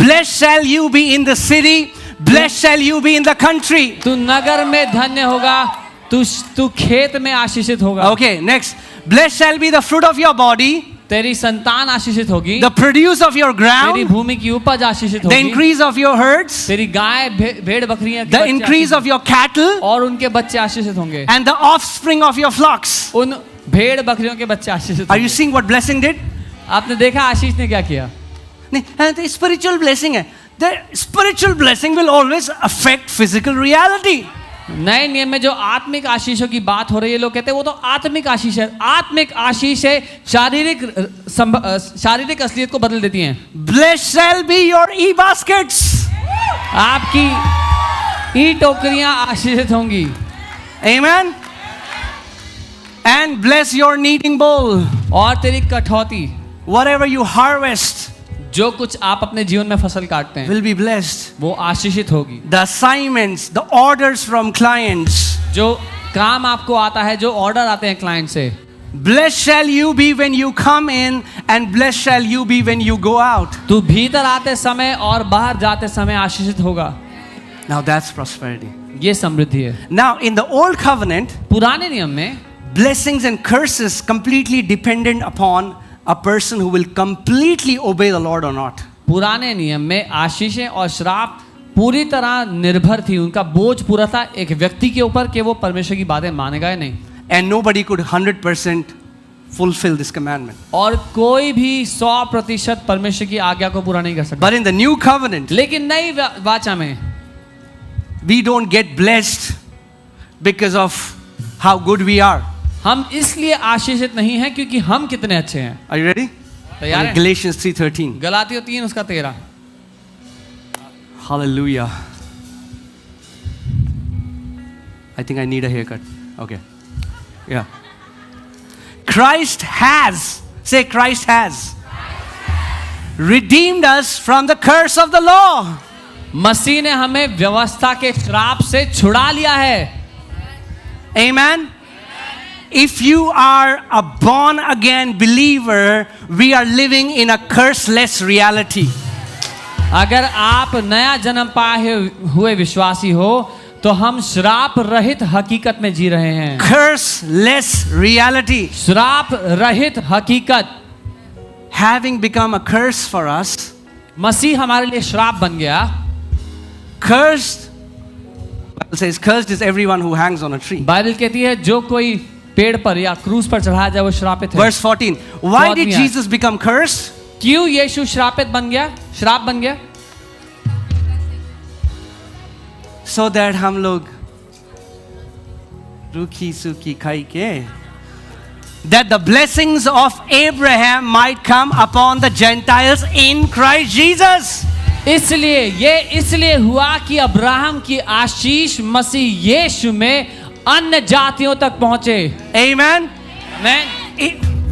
Blessed shall you be in the city, blessed shall you be in the country. तू नगर में धन्य होगा, तू खेत में आशीषित होगा। Okay, next. Blessed shall be the fruit of your body, तेरी संतान आशीषित होगी, the produce of your तेरी ground, भूमि की उपज आशीषित the होगी, increase of your herds, तेरी गाय भेड़ बकरियां the increase of your cattle, और उनके बच्चे आशीषित होंगे, and the offspring of your flocks. उन भेड़ बकरियों के बच्चे आशीषित Are you होंगे। seeing what blessing did? आपने देखा आशीष ने क्या किया? And the spiritual blessing है. The spiritual blessing will always affect physical reality. नए नियम में जो आत्मिक आशीषों की बात हो रही है, लोग कहते हैं वो तो आत्मिक आशीष है। आत्मिक आशीष है शारीरिक असलियत को बदल देती हैं। Blessed shall be your e-baskets. आपकी ई टोकरियां आशीषित होंगी। Amen. And bless your kneading bowl. और तेरी कठौती, Whatever you harvest जो कुछ आप अपने जीवन में फसल काटते हैं will be blessed. वो आशीषित होगी। The assignments, the orders from clients. जो काम आपको आता है, जो ऑर्डर आते हैं क्लाइंट से, Blessed shall you be when you come in, and blessed shall you be when you go out. तू भीतर आते समय और बाहर जाते समय आशीषित होगा। Now that's prosperity. ये समृद्धि है। Now in the old covenant, पुराने नियम में blessings and curses completely dependent upon a person who will completely obey the Lord or not. पुराने नियम में आशीषें और श्राप पूरी तरह निर्भर थी, उनका बोझ पूरा था एक व्यक्ति के ऊपर कि वो परमेश्वर की बातें मानेगा या नहीं। and nobody could 100% fulfill this commandment. और कोई भी 100% परमेश्वर की आज्ञा को पूरा नहीं कर सकता। But in the new covenant, लेकिन नई वाचा में we don't get blessed because of how good we are. हम इसलिए आशीषित नहीं हैं क्योंकि हम कितने अच्छे हैं। Are you ready? तैयार हैं? Galatians 3:13. गलातियों 3 उसका 13। Hallelujah. I think I need a haircut. Okay. Yeah. Christ has, say Christ has, redeemed us from the curse of the law. मसीह ने हमें व्यवस्था के श्राप से छुड़ा लिया है। Amen. If you are a born again believer, we are living in a curseless reality. अगर आप नया जन्म पाए हुए विश्वासी हो तो हम श्राप रहित हकीकत में जी रहे हैं। Curseless reality. श्राप रहित हकीकत। Having become a curse for us, मसीह हमारे लिए श्राप बन गया। cursed, Bible says, cursed is everyone who hangs on a tree. Bible कहती है जो कोई पेड़ पर या क्रूस पर चढ़ाया जाए वो श्रापित है। Verse 14. Why did Jesus become cursed? क्यों यीशु श्रापित बन गया, श्राप बन गया? So that हम लोग रूखी सूखी खाई के, that the blessings of Abraham might come upon the Gentiles in Christ Jesus. इसलिए हुआ कि अब्राहम की आशीष मसीह यीशु में अन्य जातियों तक पहुंचे। Amen. Amen.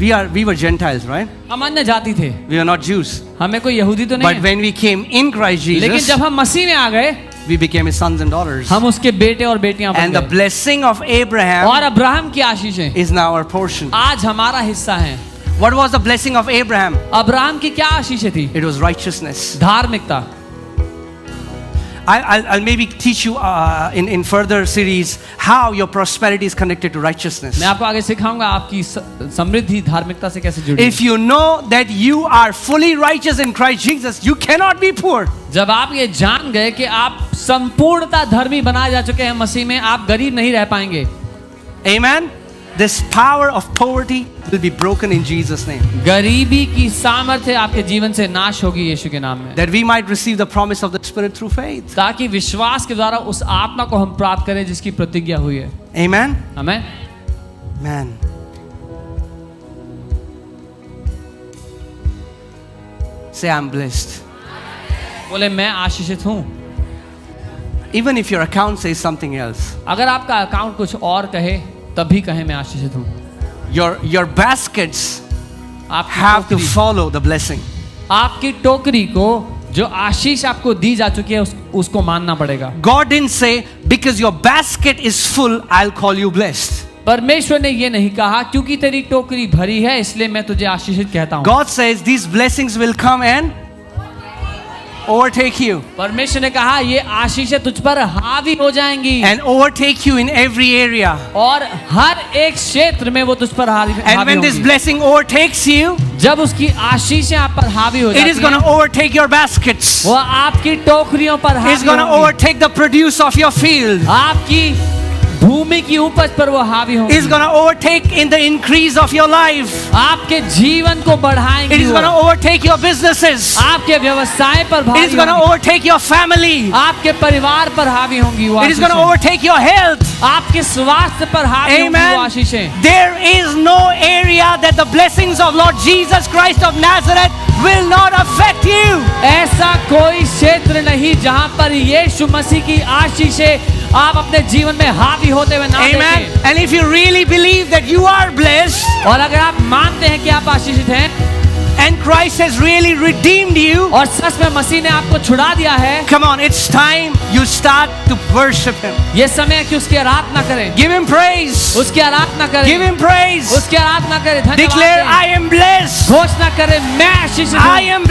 We were Gentiles, right? हम अन्य जाति थे, We are not Jews. हमें कोई यहूदी तो नहीं But है। when we came in Christ लेकिन Jesus, जब हम मसीह में आ गए we became his sons and daughters. हम उसके बेटे और बेटियां बन And the गए। blessing of Abraham और अब्राहम की आशीषें is now our portion. आज हमारा हिस्सा हैं। What was the blessing of Abraham? Abraham की क्या आशीषें थी? It was righteousness. धार्मिकता। I'll maybe teach you in further series how your prosperity is connected to righteousness. मैं आपको आगे सिखाऊंगा आपकी समृद्धि धार्मिकता से कैसे जुड़ी है। If you know that you are fully righteous in Christ Jesus, you cannot be poor. जब आप ये जान गए कि आप संपूर्णता धर्मी बनाए जा चुके हैं मसीह में, आप गरीब नहीं रह पाएंगे। Amen. This power of poverty will be broken in Jesus' name. गरीबी की सामर्थ्य आपके जीवन से नाश होगी यीशु के नाम में, That we might receive the promise of the Spirit through faith. ताकि विश्वास के द्वारा उस आत्मा को हम प्राप्त करें जिसकी प्रतिज्ञा हुई है। Amen. Amen. Man. Say, I'm blessed. बोले मैं आशीषित हूँ। Even if your account says something else, अगर आपका अकाउंट कुछ और कहे तब भी कहे मैं आशीषित हूँ। your baskets आपकी have to टोकरी- follow the blessing. आपकी टोकरी को जो आशीष आपको दी जा चुकी है उसको मानना पड़ेगा। God didn't say, because your basket is full, I'll call you blessed. परमेश्वर ने ये नहीं कहा क्योंकि तेरी टोकरी भरी है इसलिए मैं तुझे आशीषित कहता हूँ। God says these blessings will come and overtake you. परमेश्वर ने कहा ये आशीषें तुझ पर हावी हो जाएंगी And overtake you in every area. और हर एक क्षेत्र में वो तुझ पर हावी And when this होंगी। blessing overtakes you, जब उसकी आशीषें आप पर हावी हो it जाती is going to हैं, overtake your baskets. वो आपकी टोकरियों पर It's हावी going to होंगी। overtake the produce of your field. आपकी भूमि की उपज पर वो हावी होंगी। It's going to overtake in the increase of your life. आपके जीवन को बढ़ाएंगी। It is going to वो। overtake your businesses. आपके व्यवसाय पर It भारी is going to होंगी। overtake your family. आपके परिवार पर हावी होंगी वो It is going to आशीषें। overtake your health. आपके स्वास्थ्य पर हावी होंगी वो Amen. आशीषें। There is no area that the blessings of Lord Jesus Christ of Nazareth will not affect you. ऐसा कोई क्षेत्र नहीं जहां पर यीशु मसीह की आशीषें आप अपने जीवन में हावी होते हुए ना Amen. देखें। And if you really believe that you are blessed और अगर आप मानते हैं कि आप आशीषित हैं and Christ has really redeemed you, और सच में मसीह ने आपको छुड़ा दिया है, come on, it's time you start to worship Him. ये समय है कि उसकी आराधना करें। Give Him praise. उसकी आराधना करें। Give Him praise. उसकी आराधना करें। धन्यवाद Declare, दें। I am blessed. घोषणा करें मैं आशीषित I हूँ। am